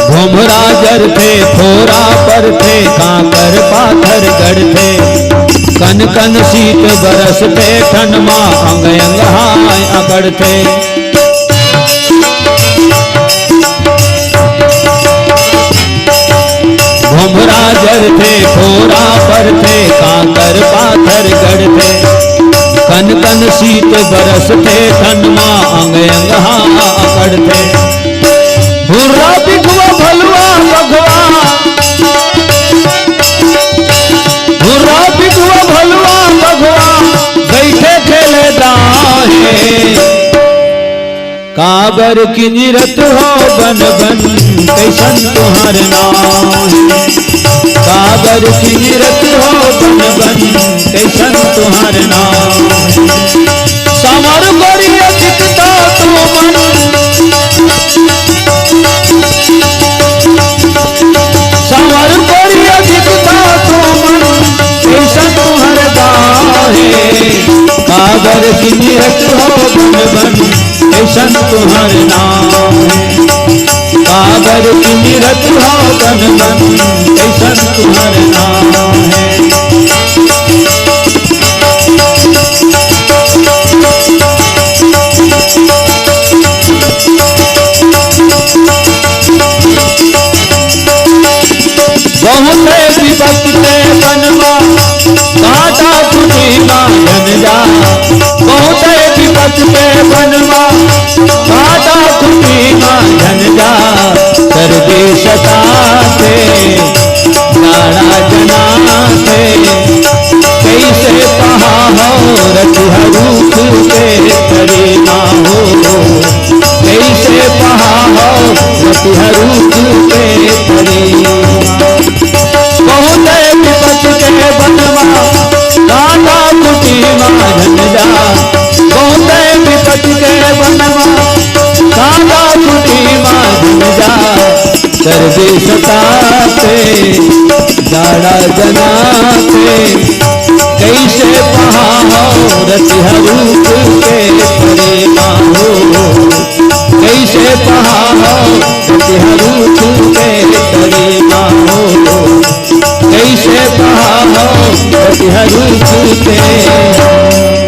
भुमराजर थे थोरा पर थे, कांकर पाथर गढ़ थे, कन कन शीत बरसते, ठनमा अंग अंग हाय अकड़ थे। भुमराजर थे थोरा पर थे, कांकर पाथर गढ़ थे, कन कन शीत बरसते, ठनमा अंग अंग हाय अकड़ थे। हुर्रा बिघवा भलवा बघवा, हुर्रा बिघवा भलवा बघवा, बैठे खेले दाहे, काबर की निरत हो बन बन, कैसन तुम्हार नाम है। काबर की निरत हो बन बन, कैसन तुम्हार नाम है। सांवर गोरिया दिखता तो मन, है। काबर की निरत हो बन बन ऐसन तुम्हारे नाम है। काबर की निरत हो बन बन ऐसन तुम्हारे नाम है। बहुत विपत्ति में बनवा काटा तुझी मांगन जा। बहुत विपत्ति में बनवा काटा तुझी मांगन जा। सर्वेश ताते नाड़ा जनाते कैसे कहा हो रघुरूप के करीना हो। कैसे कहा हो रघुरूप के करीना। बहुत विपत्ति के बनवा काटा कुटी मांझन जा। बहुत विपत्ति के बनवा काटा कुटी मांझन जा। सर्वेश ताते जाड़ा जनाते कैसे पहा हो रघुरूप के प्रेमा हो। कैसे पहा हो रघुरूप के प्रेमा हो। कैसे पहा हो रघुरूप के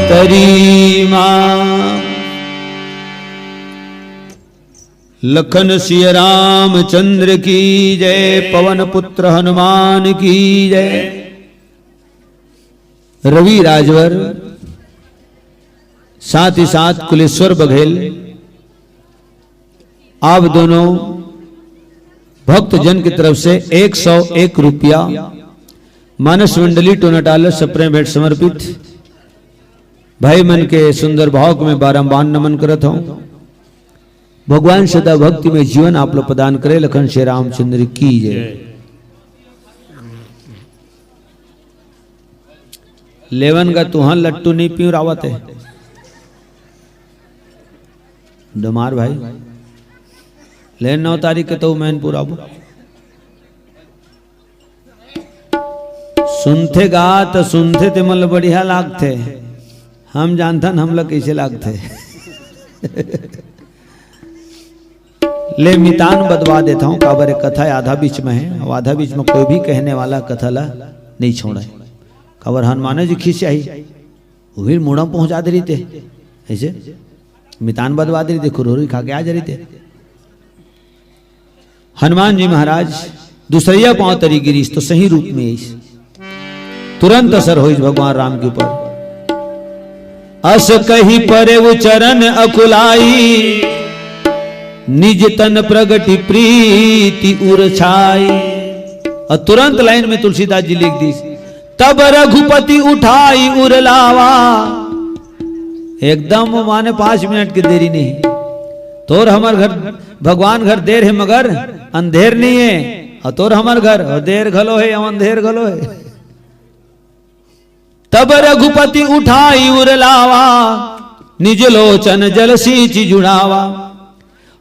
करीमा। लखन सिया रामचंद्र की जय। पवन पुत्र हनुमान की जय। रवि राजवर साथ ही साथ कुलेश्वर बघेल आप दोनों भक्त जन की तरफ से 101 रुपया मानस मंडली टोनाटाल सप्रेम भेंट समर्पित। भाई मन के सुंदर भाव में बारंबार नमन करत हूं। भगवान सदा भक्ति में जीवन आप लोग प्रदान करे। लखन श्री रामचंद्र की जय। लेवन का तुहां लट्टू नहीं पी रावत है डमार भाई। ले 9 तारीख के तो मैनपुर आबो सुनते गा तो सुनते थे मतलब बढ़िया लागते। हम जानथन हम लोग कैसे लागते। ले मितान बदवा देता हूँ। काबर कथा आधा बीच में है। अब आधा बीच में कोई भी कहने वाला कथा ला नहीं छोड़ा है। काबर हनुमान जी खींच आई वो भी मुड़ा पहुंचा दे रही थे। ऐसे मितान बदवा दे रही थे। खुरोरी खा के आ जा रही थे। हनुमान जी महाराज दूसरिया पांव तरी गिरीश तो सही रूप में इस तुरंत असर हो भगवान राम के ऊपर। अस कही परे वो चरण अकुलाई निज तन प्रगति प्रीति उर छाई। और तुरंत लाइन में तुलसीदास जी लिख दी तब रघुपति उठाई उरलावा। एकदम माने 5 मिनट की देरी नहीं। तोर हमार घर भगवान घर देर है मगर अंधेर नहीं है। और तोर हमार घर और देर घलो है अंधेर घलो है। तब रघुपति उठाई उरलावा निज लोचन जल सींच जुड़ावा।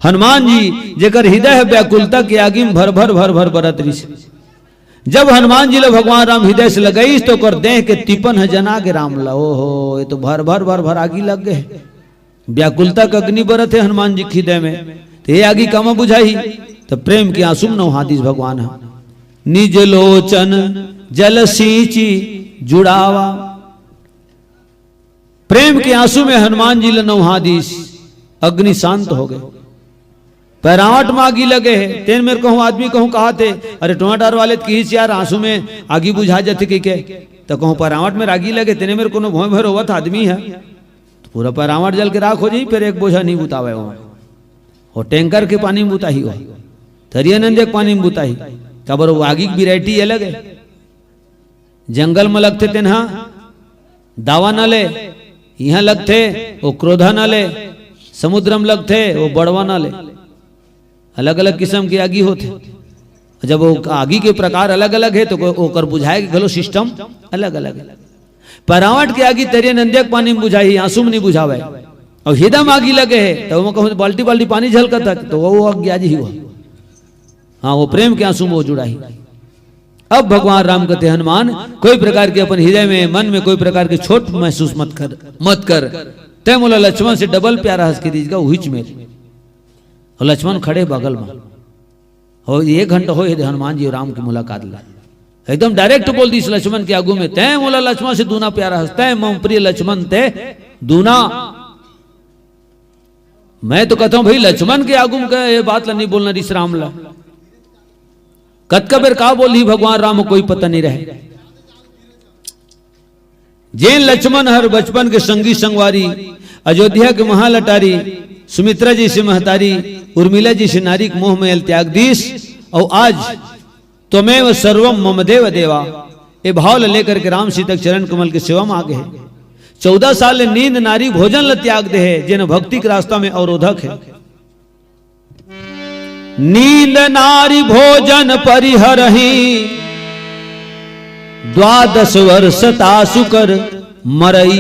हनुमान जी जेकर हृदय व्याकुलता के आगे में भर भर भर भर बरत रही। जब हनुमान जी ले भगवान राम हृदय से लगई तो कर देह के 53 जना के राम ला। ओहो ये तो भर भर भर भर आगी लग गए। व्याकुलता का अग्नि बरत है हनुमान जी हृदय में। तो ये आगी कम बुझाई तो प्रेम की आंसू न हादिस भगवान है। निज लोचन जल सींची जुड़ावा। प्रेम के आंसू में हनुमान जी ले नौहादिस अग्नि शांत हो गए। पैरावट में आगी लगे है। तेन मेरे कहूँ आदमी कहूँ कहा थे अरे टमाटर वाले की यार आंसू में आगी बुझा जाते के तो कहूँ पैरावट में आगी लगे तेने मेरे को भोय भर होवत आदमी है तो पूरा पैरावट जल के राख हो जाई। फिर एक बोझा नहीं बुतावे वो टैंकर के पानी में बुताही हो तरिया नंदे के पानी में बुताही। काबर वो आगी की वेराइटी अलग है। जंगल में लगते तेन दावा न ले यहाँ लगते वो क्रोधा न ले। समुद्र में लगते वो बड़वा न ले। अलग अलग किस्म की आगी होते। जब वो आगी के प्रकार अलग अलग है तो ओकर बुझाए के गलो सिस्टम अलग अलग है। परावट की आगी तेरे नंदे के पानी में बुझाई आंसू में नहीं बुझावे। और हृदय में आगी लगे है तो वो कहूँ बाल्टी बाल्टी पानी झलका था तो वो आज्ञा जी हुआ। हाँ वो प्रेम के आंसू में वो जुड़ा ही। अब भगवान राम कहते हनुमान कोई प्रकार के अपन हृदय में मन में कोई प्रकार के छोट महसूस मत कर तय मोला लक्ष्मण से डबल प्यारा हंस के दीजिएगा हुईच में। और लक्ष्मण खड़े बगल में हो 1 घंटा हो हनुमान जी राम की मुलाकात ला एकदम डायरेक्ट बोल दी लक्ष्मण के आगू में तय मोला लक्ष्मण से दूना प्यारा हंसता है मम प्रिय लक्ष्मण ते दूना। मैं तो कहता हूं भाई लक्ष्मण के आगू में ये बात ला नहीं बोलना रिस राम ला कतकबेर का बोली भगवान राम कोई पता नहीं रहे। जैन लक्ष्मण हर बचपन के संगी संगवारी अयोध्या के महालटारी सुमित्रा जी से महतारी उर्मिला जी से नारी मोह में त्याग दीस और आज त्वमेव सर्वम मम देव देवा ये भाव लेकर के राम सीता चरण कमल के सेवा में आगे है। 14 साल नींद नारी भोजन ल त्याग दे है जिन भक्ति के रास्ता में अवरोधक है। नींद नारी भोजन परिहरहि 12 वर्ष तासुकर मरई।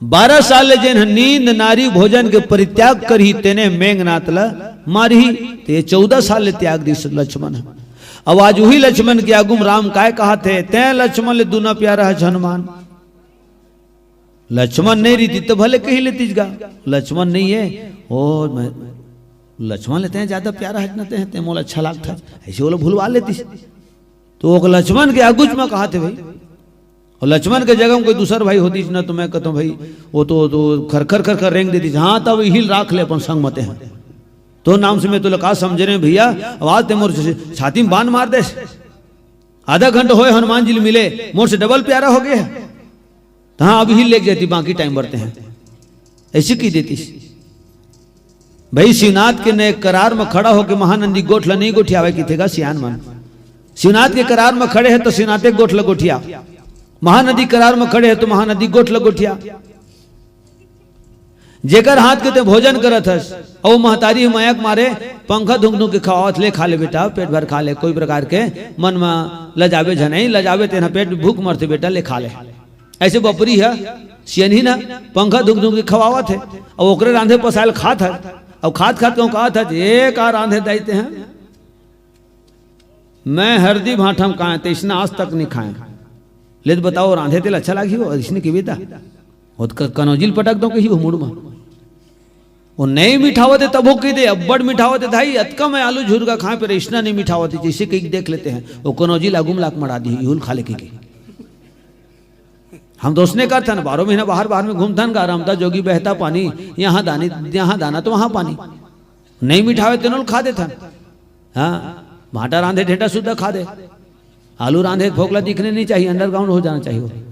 12 साल जिन नींद नारी भोजन के परित्याग करी तेने मेघनाथ ला मारही ते 14 साल त्याग दी लक्ष्मण। अब आज वही लक्ष्मण के आगुम राम काय कहा थे तै लक्ष्मण ले दूना प्यारा है हनुमान। लक्ष्मण नहीं रीति तो भले कही लेती लक्ष्मण नहीं है और मैं लक्ष्मण लेते हैं ज्यादा प्यारा हटते हैं ते मोल अच्छा लगता ऐसे वो भूलवा लेती तो वो लक्ष्मण के आगुच में कहा थे भाई। और लक्ष्मण के जगह में कोई दूसर भाई होती ना तो मैं कहता हूँ भाई वो तो खर खर खर खर रेंग देती हाँ तब हिल राख ले अपन संग मते हैं तो नाम से मैं तो लगा समझ रहे भैया आवाज ते मोर छाती में बांध मार दे। आधा घंटा होए हनुमान जी मिले मोर से डबल प्यारा हो गया तो हाँ अभी हिल ले जाती बाकी टाइम बढ़ते हैं ऐसी की देती भाई। शिवनाथ के ने करार में खड़ा होकर महानंदी गोठला नहीं गोठियावे की थेगा सियान मन। शिवनाथ के करार में खड़े हैं तो शिवनाथ गोठला गोठिया महानदी करार में खड़े हैं तो महानदी गोठला गोठिया। जेकर हाथ के ते भोजन करत हस और महतारी मयक मारे पंखा धुंक के खावत ले खा ले बेटा पेट भर खा ले कोई प्रकार के मन में लजावे झनई लजावे तेना पेट भूख मरते बेटा ले खा ले ऐसे बपरी है सियन ही ना पंखा धुंक के खवावत है और ओकरे रांधे पसायल खात है और खात खात क्यों कहा था एक आ रांधे दाइते हैं मैं हरदी भाठम खाए तो इसने आज तक नहीं खाए ले तो बताओ रांधे तेल अच्छा लगी हो इसने की बेटा कनौजिल पटक दो कही मुड़ में वो नहीं मिठावत है तब हो कही दे अब बड़ मिठावत है भाई अतका मैं आलू झूर का खाए पर इसना नहीं मिठावत है जैसे कहीं देख लेते हैं वो कनौजिल आगुम लाख मरा दी यूल खा ले की हम दोस्त ने कर था ना 12 महीना बाहर बाहर में घूमता ना आराम था जोगी बहता पानी यहाँ दाना तो वहां पानी नहीं मिठावे तेनोल खा दे था। हाँ भाटा रांधे ढेटा सुद्धा खा दे आलू रांधे फोकला दिखने नहीं चाहिए अंडरग्राउंड हो जाना चाहिए।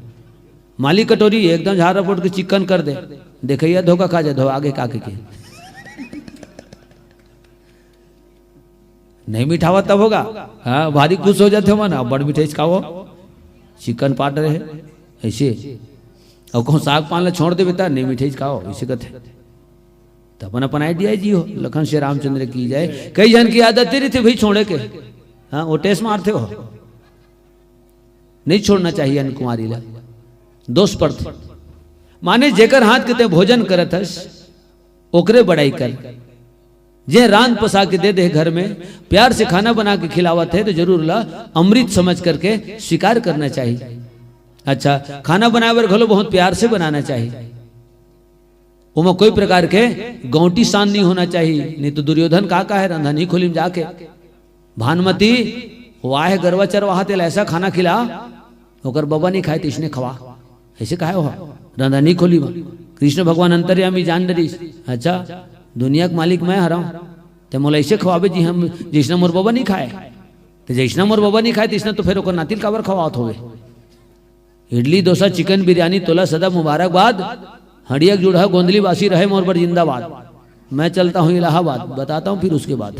माली कटोरी एकदम झाड़ रपोट के चिकन कर दे देखिए धोखा खा जाए धो आगे काके के नहीं मिठावा तब होगा। हाँ भारी खुश हो जाते हो ना बड़ मिठाई खाओ चिकन पाट रहे ऐसे और कहूँ साग पान छोड़ दे बेटा नहीं मिठाई खाओ ऐसे कहते तो अपन अपन आइडिया जी हो लखन श्री रामचंद्र की जाए कई जन की आदत तेरी थी भाई छोड़े के। हाँ वो टेस्ट मारते हो नहीं छोड़ना चाहिए अन कुमारी ला दोष पड़ते माने जेकर हाथ के ते भोजन करत हस ओकरे बड़ाई कर जे रान पसा के दे दे घर में प्यार से खाना बना के खिलावत है तो जरूर ला अमृत समझ करके स्वीकार करना चाहिए। अच्छा खाना बनाए घलो बहुत प्यार से बनाना चाहिए उमा कोई प्रकार के गौटी शान नहीं होना चाहिए नहीं तो दुर्योधन का है रंधा नहीं खोली जाके भानुमती वाह गरवा चरवाहा तेल ऐसा खाना खिला होकर बाबा नहीं खाए तो इसने खवा ऐसे कहा हो रंधा नहीं खोली कृष्ण भगवान अंतर्यामी जान डरी। अच्छा दुनिया के मालिक मैं हरा तो मोला ऐसे खवाबे जी हम जिसने मोर बाबा नहीं खाए तो जैसना मोर बाबा नहीं खाए तो इसने तो फिर नातिल काबर खवात हो इडली डोसा चिकन बिरयानी तोला सदा मुबारकबाद हड़िया जुड़ा गोंदली वासी रहे मोर पर जिंदाबाद। मैं चलता हूँ इलाहाबाद बताता हूँ फिर उसके बाद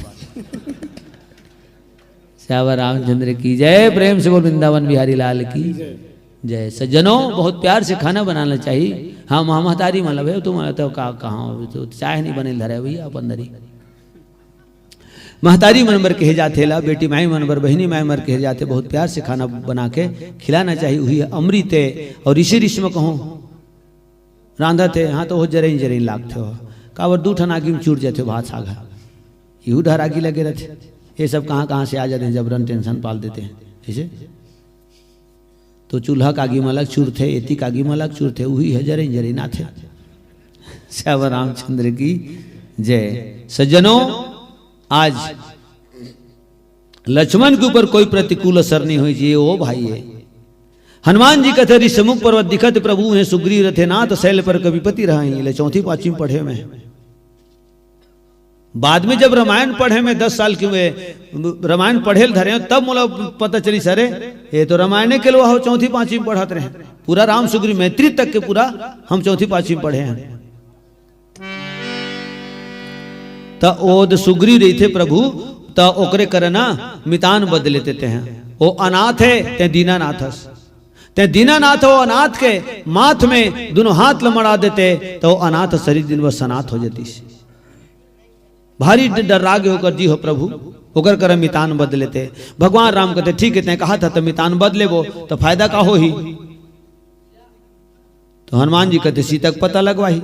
श्यावर रामचंद्र की जय प्रेम से बोल वृंदावन बिहारी लाल की जय। सज्जनों बहुत प्यार से खाना बनाना चाहिए। हाँ महतारी मतलब है तुम तो कहाँ तो चाय नहीं बने धरे भैया अपन दरी महतारी मनबर कहे जाते ला बेटी माई मनबर बहनी माई मर कहे जाते बहुत प्यार से खाना बना के खिलाना चाहिए हुई अमृत है। और ऋषि ऋषि में कहूँ रांधा थे हाँ तो वो जरे जरे लागते हो कावर दू ठन आगी में चूट जाते हो भात सागा यू डर आगी लगे रहते ये सब कहाँ से आ जाते हैं जबरन टेंशन पाल देते हैं ऐसे तो चूल्हा कागी मलक चूर थे, एती कागी मलक चूर थे, वही है जरे जरे ना थे। श्याम रामचंद्र की जय। सज्जनों, आज लक्ष्मण के ऊपर कोई प्रतिकूल असर नहीं हुई चाहिए। ओ भाई है हनुमान जी कथे ऋषमुख पर्वत दिखत प्रभु है, सुग्रीव रथे नाथ शैल पर कविपति रहा। चौथी पांचवी पढ़े में, बाद में जब रामायण पढ़े में 10 साल की हुए, रामायण पढ़े धरे तब मुला पता चली सरे ये तो रामायण के लोग चौथी पांचवी पढ़ते रहे। पूरा राम सुग्रीव मैत्री तक के पूरा हम चौथी पांचवी पढ़े हैं। त ओद सुग्रीव रही थे प्रभु त ओकरे करना मितान बदले देते हैं। वो अनाथ है ते दीनानाथ, ते दीनानाथ हो अनाथ के माथ में दोनों हाथ लमड़ा देते तो अनाथ शरीर दिन वह सनाथ हो जाती। भारी डर्रागे होकर जी हो प्रभु ओकर कर मितान बदले थे। भगवान राम कहते ठीक है, कहा था तो मितान बदले वो तो फायदा का हो ही। तो हनुमान जी कहते सीता को पता लगवाही।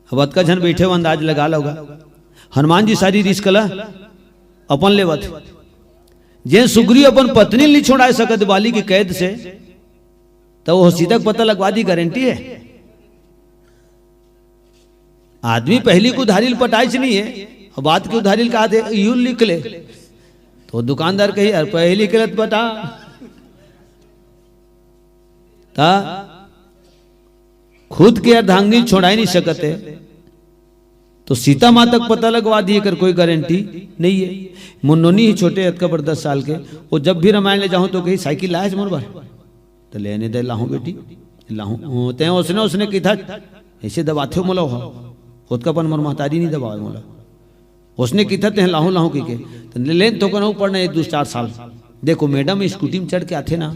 अब का झन बैठे वो अंदाज लगा लोगा। हनुमान जी सारी रिस्क ला अपन लेवत जे सुग्रीव अपन पत्नी नहीं छोड़ा सकत बाली की कैद से, तो वो सीता को पता लगवा दी, गारंटी है। आदमी पहली को उधारी पटाइच नहीं है, और बात की उधारी कहा थे यू लिख ले, तो दुकानदार कही यार पहली गलत बता था खुद के अर्धांगिनी छोड़ा नहीं सकते, तो सीता माँ तक पता लगवा दिए कर कोई गारंटी नहीं है। मुन्नोनी ही छोटे हद का 10 साल के, वो जब भी रामायण ले जाऊं तो कही साइकिल लाए मोर बार, तो लेने दे लाहूं बेटी लाहूं ते उसने की था ऐसे दबाते हो मोला हो खुद का पन मोर महतारी नहीं दबाओ मोला, उसने की था ते लाहूं लाहूं की तो ले तो कहो पढ़ना 1-2-4 साल। देखो मैडम स्कूटी में चढ़ के आते ना,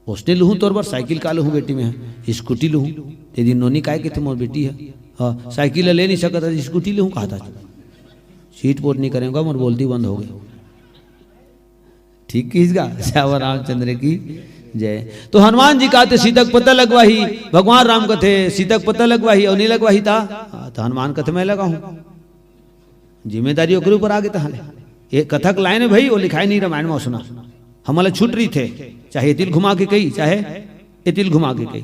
उसने लूँ तोर बार साइकिल का लूँ बेटी में स्कूटी लूँ तेरी नोनी काय के थे मोर बेटी है। हाँ साइकिल ले नहीं सकता स्कूटी लूँ कहा था, सीट पोट नहीं करेंगे मोर बोलती बंद हो गई। ठीक किसका श्याम रामचंद्र की जय। तो हनुमान जी कहते सीता को पता लगवाही, भगवान राम कथे सीता को पता लगवाही और नहीं लगवाही था तो हनुमान कथे मैं लगाऊं, जिम्मेदारी ओकरे ऊपर आगे था। ये कथक लाइन भाई वो लिखाई नहीं रामायण में सुना, हमारे छूट रही थे, चाहे तिल घुमा के कही चाहे ये तिल घुमा के कही।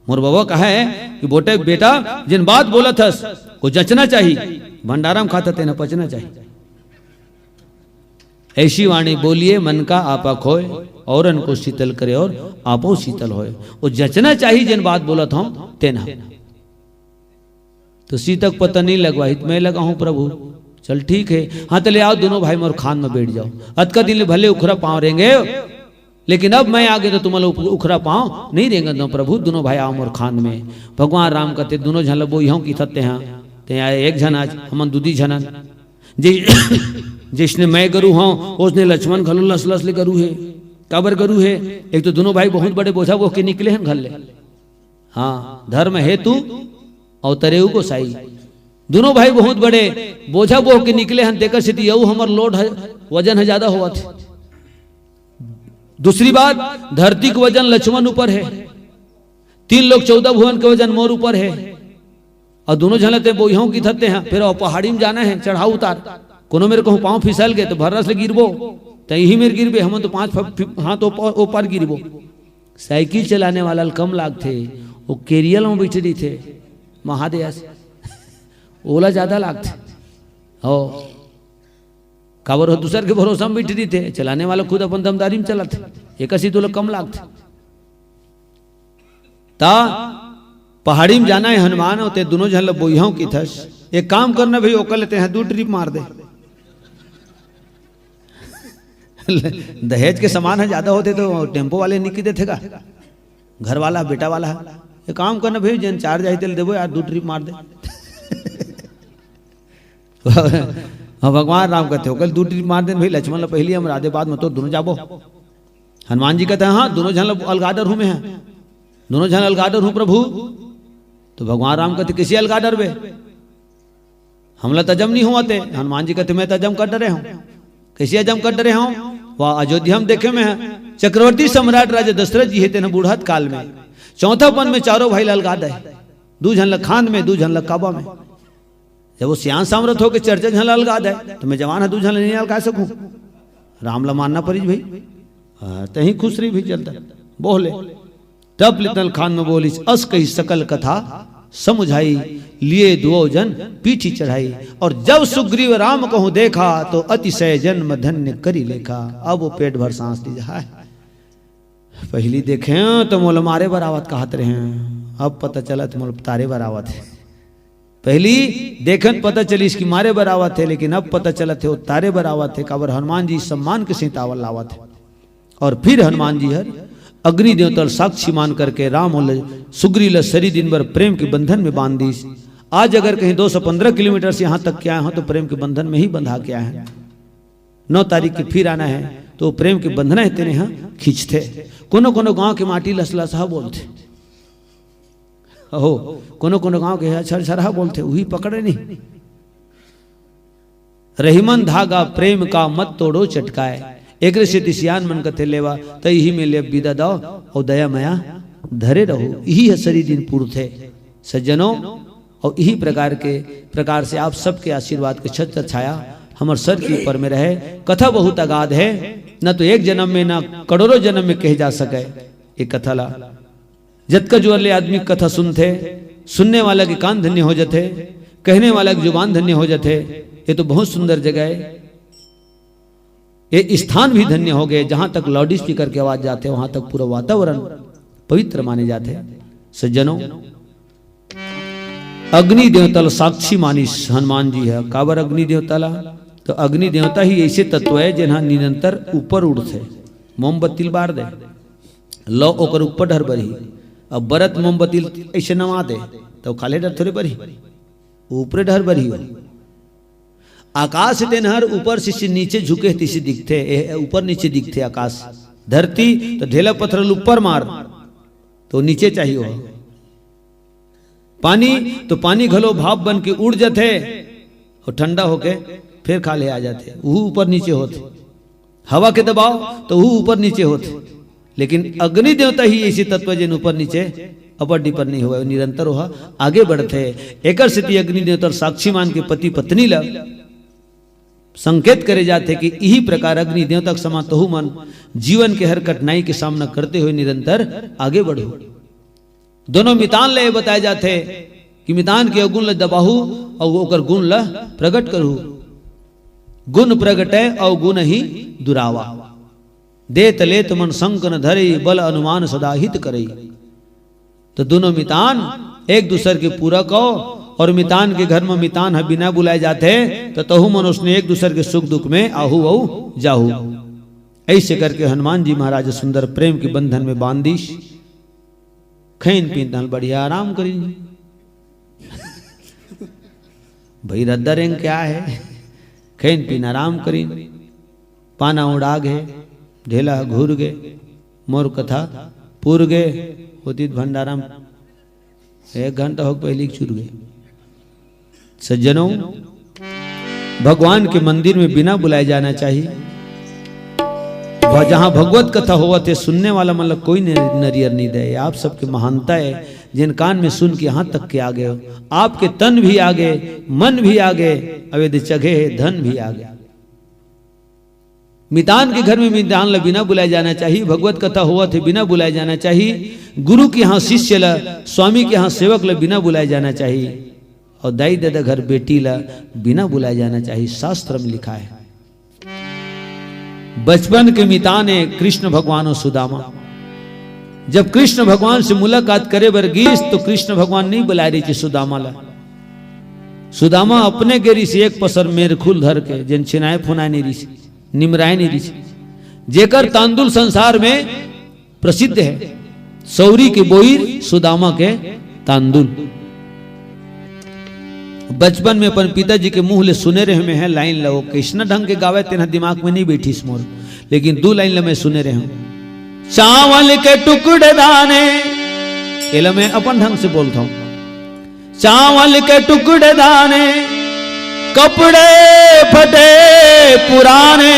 मोर बाबा कहा है कि बोटे बेटा जिन बात बोला था को जचना चाहिए, भंडारा में खाता तेना पचना चाहिए। ऐसी वाणी बोलिए मन का आपा खोए, और को शीतल करे और आपो शीतल होए। वो जचना चाहिए जिन बात बोला था तेना। तो सीता को पता नहीं लगवाई, मैं लगा हूं प्रभु चल ठीक है। हाँ तो ले आओ दोनों भाई मोर खान में बैठ जाओ, अत का दिन भले उखरा पाँव रहेंगे, लेकिन अब मैं आगे तो तुम्हारे उखरा पाँव नहीं रहेंगे दो प्रभु, दोनों भाई आओ मोर खान में। भगवान राम कहते दोनों झन वो यहाँ की थते हैं ते एक झन आज हम दूधी झनन जिसने मैं गरु हूँ उसने लक्ष्मण घलो लस लस ले गरु है, काबर गरु है। एक तो दोनों भाई बहुत बड़े बोझा वो के निकले हैं घर ले। हाँ धर्म हेतु और तरेऊ को साई, दोनों भाई बहुत बड़े बोझा बो के निकले हैं, देकर सिटी यू हमर लोड है वजन है ज्यादा हुआ थे। दूसरी बात धरती का वजन लक्ष्मण ऊपर है, 3 लोग 14 भुवन के वजन मोर ऊपर है, और दोनों झलते बोझों की थते हैं। फिर पहाड़ी में जाना है चढ़ाऊ उतार, कोनो मेरे कहूँ पाँव फिसल गए तो भर्रा से गिरबो, तो यही मेरे गिरबे हम तो 5 हाथ ऊपर गिरबो। साइकिल चलाने वाला कम लाग थे, वो केरियल में बैठे रही थे महादेव से, ओला ज्यादा लागते हो काबर हो दूसर के भरोसा में बैठे थे, चलाने वाला खुद अपन दमदारी में चलाते, एक तो लोग कम लागते। ता पहाड़ी में जाना है हनुमान होते दोनों झन बोइयों की थस, एक काम करना भाई ओकर लेते हैं 2 ट्रिप मार दे दहेज के सामान है ज्यादा होते तो टेम्पो वाले निकी देते का, घर वाला बेटा वाला है, एक काम करना भाई जन 4 जाए तेल देवो यार 2 ट्रिप मार दे हाँ भगवान राम कहते हो कल 2 ट्रिप मार दे भाई लक्ष्मण पहली हम राधे बाद में तो दोनों जाबो। हनुमान जी कहते हैं हाँ दोनों झन अलगाडर हूं मैं है, दोनों झन अलगाडर हूं प्रभु। तो भगवान राम कहते किसी अलगाडर बे हमला तजम नहीं हुआ थे। हनुमान जी कहते मैं तजम कर डरे हूं, कैसे अजम कर डरे हूं, वह अयोध्या में देखे में है चक्रवर्ती सम्राट राजा दशरथ जी है बूढ़त काल में, चौथापन में 4 भाई अलगाद है, 2 झन खान में 2 झन काबा में। जब वो सियान सामरथ होकर चर्चा झन अलगाद है तो मैं जवान है 2 झन नहीं अलगा सकूं, राम ला मानना पड़ी भाई, तही खुश रही भाई चलता बोले। तब लितल खान में बोली अस कही सकल कथा समुझाई, लिए दुओ जन पीठी चढ़ाई। और जब सुग्रीव राम कहूं देखा तो अतिशय जन्म धन्य करी लेखा। अब वो पेट भर सांस लीजिए। हाय पहली देखे तो मोल मारे बरावत कहते रहे, अब पता चला तो मोल तारे बरावत है। पहली देखन पता चली इसकी मारे बरावत है, लेकिन अब पता चला थे वो तारे बरावत है। काबर हनुमान जी सम्मान के सीतावल लावत है। और फिर हनुमान जी हर अग्नि देवतल साक्षी मान करके राम और सुग्रीव सरी दिन भर प्रेम के बंधन में बांध दी। आज अगर कहीं 215 किलोमीटर से यहाँ तक क्या है तो प्रेम के बंधन में ही बंधा क्या है। 9 तारीख के फिर आना है तो प्रेम के बंधना है तेरे यहाँ खींचते। कोनो कोनो गांव के माटी लसलसा बोलते हो, कोनो कोनो गांव के छरछरा बोलते, वही पकड़े नहीं। रहीमन धागा प्रेम का मत तोड़ो चटकाए, एक से सियान मन कथे लेवा तई ही में ले विदा दो और दया मया धरे रहो। यही है सरी दिन पूर्व थे सज्जनों। और यही प्रकार से आप सबके आशीर्वाद के छत्र छाया हमारे सर के ऊपर में रहे। कथा बहुत अगाध है, न तो एक जन्म में न करोड़ों जन्म में कहे जा सके। एक कथा ला जत का जो आदमी कथा सुनते, सुनने वाला के कान धन्य हो जाते, कहने वाला की जुबान धन्य हो जाते। ये तो बहुत सुंदर जगह है। ये स्थान भी धन्य हो गए, जहां तक लाउड स्पीकर की आवाज जाते वहां तक पूरा वातावरण पवित्र माने जाते। सज्जनों अग्नि देवतल साक्षी मानी हनुमान जी है। काबर अग्नि देवतला तो अग्नि देवता ही ऐसे तत्व है जिन्हा निरंतर ऊपर उड़ते। मोमबत्ती बार दे लो ओकर ऊपर ढर बरी, अब बरत मोमबत्ती ऐसे नवा दे तो खाले डर थोड़े बरी, ऊपर ढर बरी हो। आकाश तेनहर ऊपर से नीचे झुके तीसे दिखते, ऊपर नीचे दिखते आकाश। धरती तो ढेला पत्थर ऊपर मार तो नीचे चाहिए हो। पानी तो पानी घलो भाप बन के उड़ जाते और ठंडा होके फिर खाले आ जाते, वो ऊपर नीचे होते। हवा के दबाव तो वो ऊपर नीचे होते। लेकिन अग्नि देवता ही ऐसी तत्व जिन ऊपर नीचे अपर डिपर नहीं हुआ, निरंतर हुआ आगे बढ़ते। एक स्थिति अग्नि देवता साक्षी मान के पति पत्नी ला संकेत करे जाते कि यही प्रकार अग्नि देवता समा तहु मन जीवन के हर कठिनाई के सामना करते हुए निरंतर आगे बढ़ो। दोनों मितान ले बताए जाते कि मितान के अवगुण ल दबाहू और ओकर गुण ल प्रकट करू। गुण प्रगटे और गुण ही दुरावा, देत लेत मन संकन धरे बल अनुमान सदा हित करे। तो दोनों मितान एक दूसरे के पूरक हो, और मितान के घर में मितान है बिना बुलाए जाते तो तहु मनुष्य ने एक दूसरे के सुख दुख में आहू आहू जाहू। ऐसे करके हनुमान जी महाराज सुंदर प्रेम के बंधन में बांधी। खैन पीन बढ़िया आराम करी भाई रद्दा रेंग क्या है। खैन पीन आराम करी, पाना उड़ा गे, ढेला घूर गे, मोर कथा पूर गे, होती भंडारा 1 घंटा हो पहले चुर गए। सज्जनों भगवान के मंदिर में बिना बुलाए जाना चाहिए। जहां भगवत कथा हुआ थे सुनने वाला मतलब कोई नरियर नहीं दे। आप सबके महानता है जिन कान में सुन के यहां तक के आ गए हो। आपके तन भी आ गए, मन भी आ गए, अवैध चगे धन भी आ गया। मितान के घर में मितान ला बिना बुलाए जाना चाहिए। भगवत कथा हुआ थे बिना बुलाए जाना चाहिए। गुरु के यहाँ शिष्य ला, स्वामी के यहाँ सेवक ला बिना बुलाए जाना चाहिए। और दाई दादा घर बेटी ला बिना बुलाए जाना चाहिए। शास्त्र में लिखा है। बचपन के मितान है कृष्ण भगवान और सुदामा। जब कृष्ण भगवान से मुलाकात करे बरगीस तो कृष्ण भगवान नहीं बुला रही थी सुदामा ला। सुदामा अपने गेरी से एक पसर मेर खुल धर के जिन छिनाए फुनाए नहीं रही, निमराए नहीं रही, जेकर तांदुल संसार में प्रसिद्ध है। सौरी के बोईर सुदामा के तांदुल। बचपन में अपन पिताजी के मुंह ले सुने रहे में है लाइन लो कृष्ण ढंग के गावे तेना दिमाग में नहीं बैठी मोर, लेकिन 2 लाइन मैं सुने रहे हूं। चावल के टुकड़े दाने, ये मैं अपन ढंग से बोलता हूं। चावल के टुकड़े दाने, कपड़े फटे पुराने,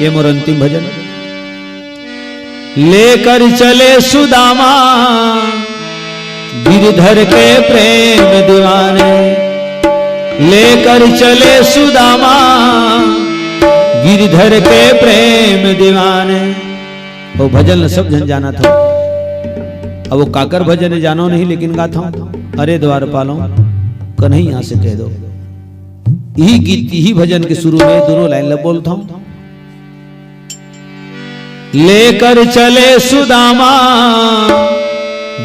ये मोर अंतिम भजन। लेकर चले सुदामा गिरधर के प्रेम दीवाने। लेकर चले सुदामा गिरधर के प्रेम दीवाने। वो भजन सब जन जाना था। अब वो काकर भजन जानो नहीं लेकिन गाता हूं। अरे द्वारपालों कन्हैया से कह दो। यही गीत ही भजन के शुरू में दोनों लाइन बोलता हूं। लेकर चले सुदामा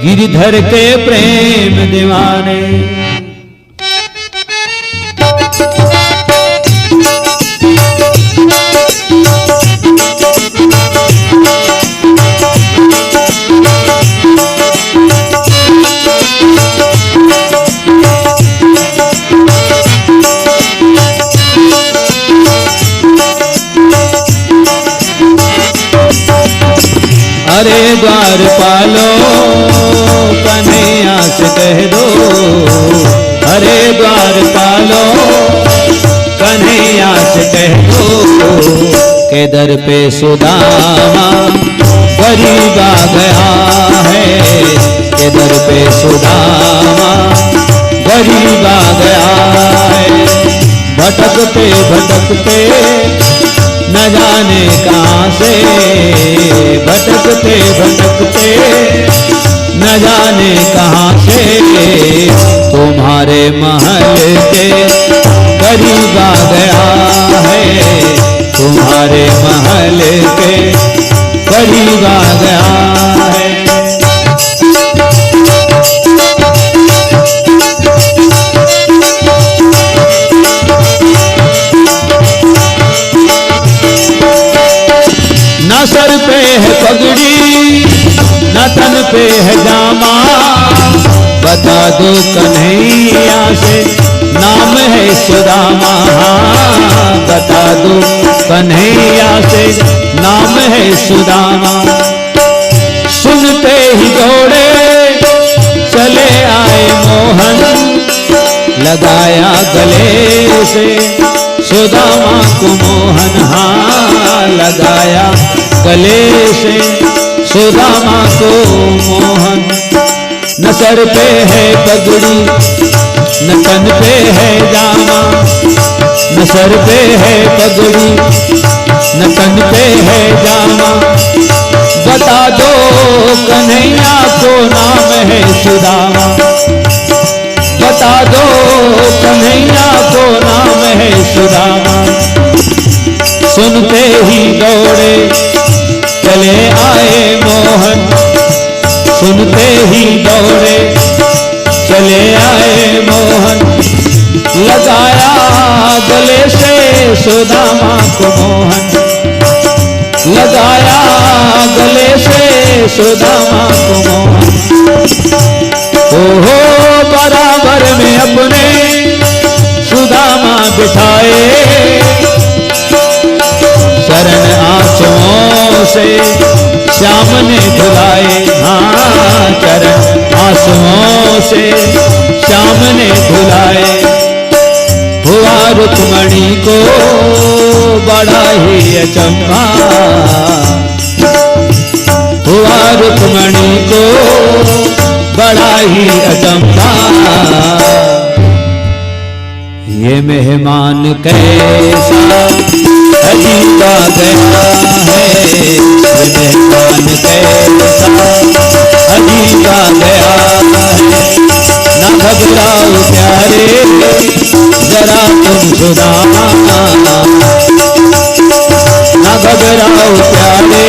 गिरधर के प्रेम दीवाने। अरे द्वारपालो कन्हैया से कह दो। अरे द्वारपालो कन्हैया से कह दो के दर पे सुदामा गरीब आ गया है। के दर पे सुदामा गरीब आ गया है। भटकते भटकते न जाने कहां से, भटकते भटकते न जाने कहां से तुम्हारे महल के करीब आ गया है। तुम्हारे महल के करीब आ गया है। न सर पे है पगड़ी न तन पे है जामा। बता दो कन्हैया से नाम है सुदामा। बता दो कन्हैया से नाम है सुदामा। सुनते ही दौड़े चले आए मोहन। लगाया गले से सुदामा को मोहन। हाँ लगाया गले से सुदामा को मोहन। न सर पे है पगड़ी न तन पे है जामा। न सर पे है पगड़ी न तन पे है जामा। बता दो कन्हैया को नाम है सुदामा। बता दो कन्हैया को नाम है सुदामा। सुनते ही दौड़े चले आए मोहन। सुनते ही दौड़े चले आए मोहन। लगाया गले से सुदामा को मोहन। लगाया गले से सुदामा को मोहन। ओहो बराबर में अपने सुदामा बिठाए। चरण आंसुओं से श्याम ने धुलाए। हाँ चरण आंसुओं से श्याम ने धुलाए। हुआ रुक्मणी को बड़ा ही अचंभा। हुआ रुक्मणी को बड़ा ही अचंभा। ये मेहमान कैसा अजीब आ गया है। ये मेहमान कैसा अजीब आ गया है। ना घबराओ प्यारे जरा तुम सुदामा। ना घबराओ प्यारे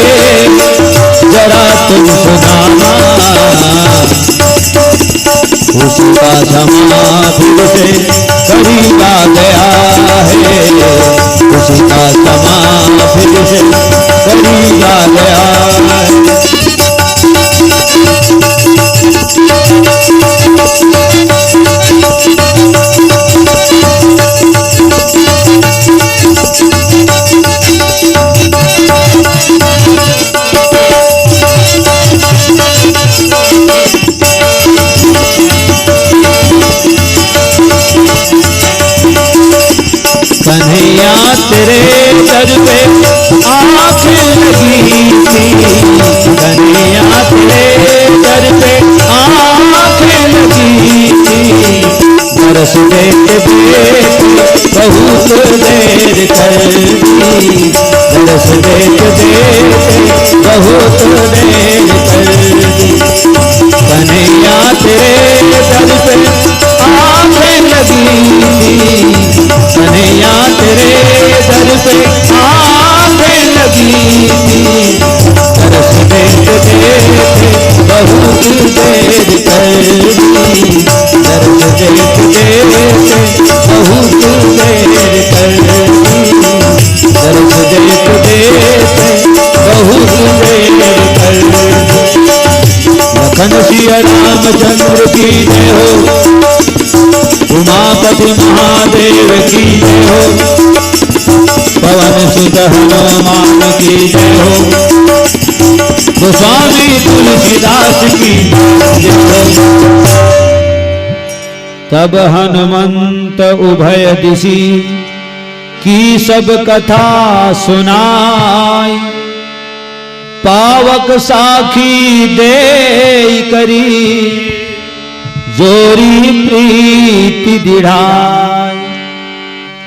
जरा तुम सुदामा। उसका समा फिर से करीब आ गया है। उसका समा फिर से करीब आ गया है। कन्हैया तेरे दर पे आँख लगी थी। कन्हैया तेरे दर पे आँख लगी थी। बरस देते बहुत देर कर दी। सिया रामचंद्र की जय हो, उमापति महादेव की जय हो, पवन सुत हनुमान की जय हो, गोस्वामी तुलसीदास की जय हो। तब हनुमंत उभय दिशि की सब कथा सुनाई, पावक साखी दे करी जोरी प्रीति दिढ़ाई।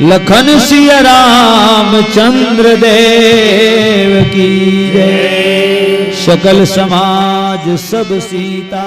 लखन सिया रामचंद्र देव की जय, सकल समाज सब सीता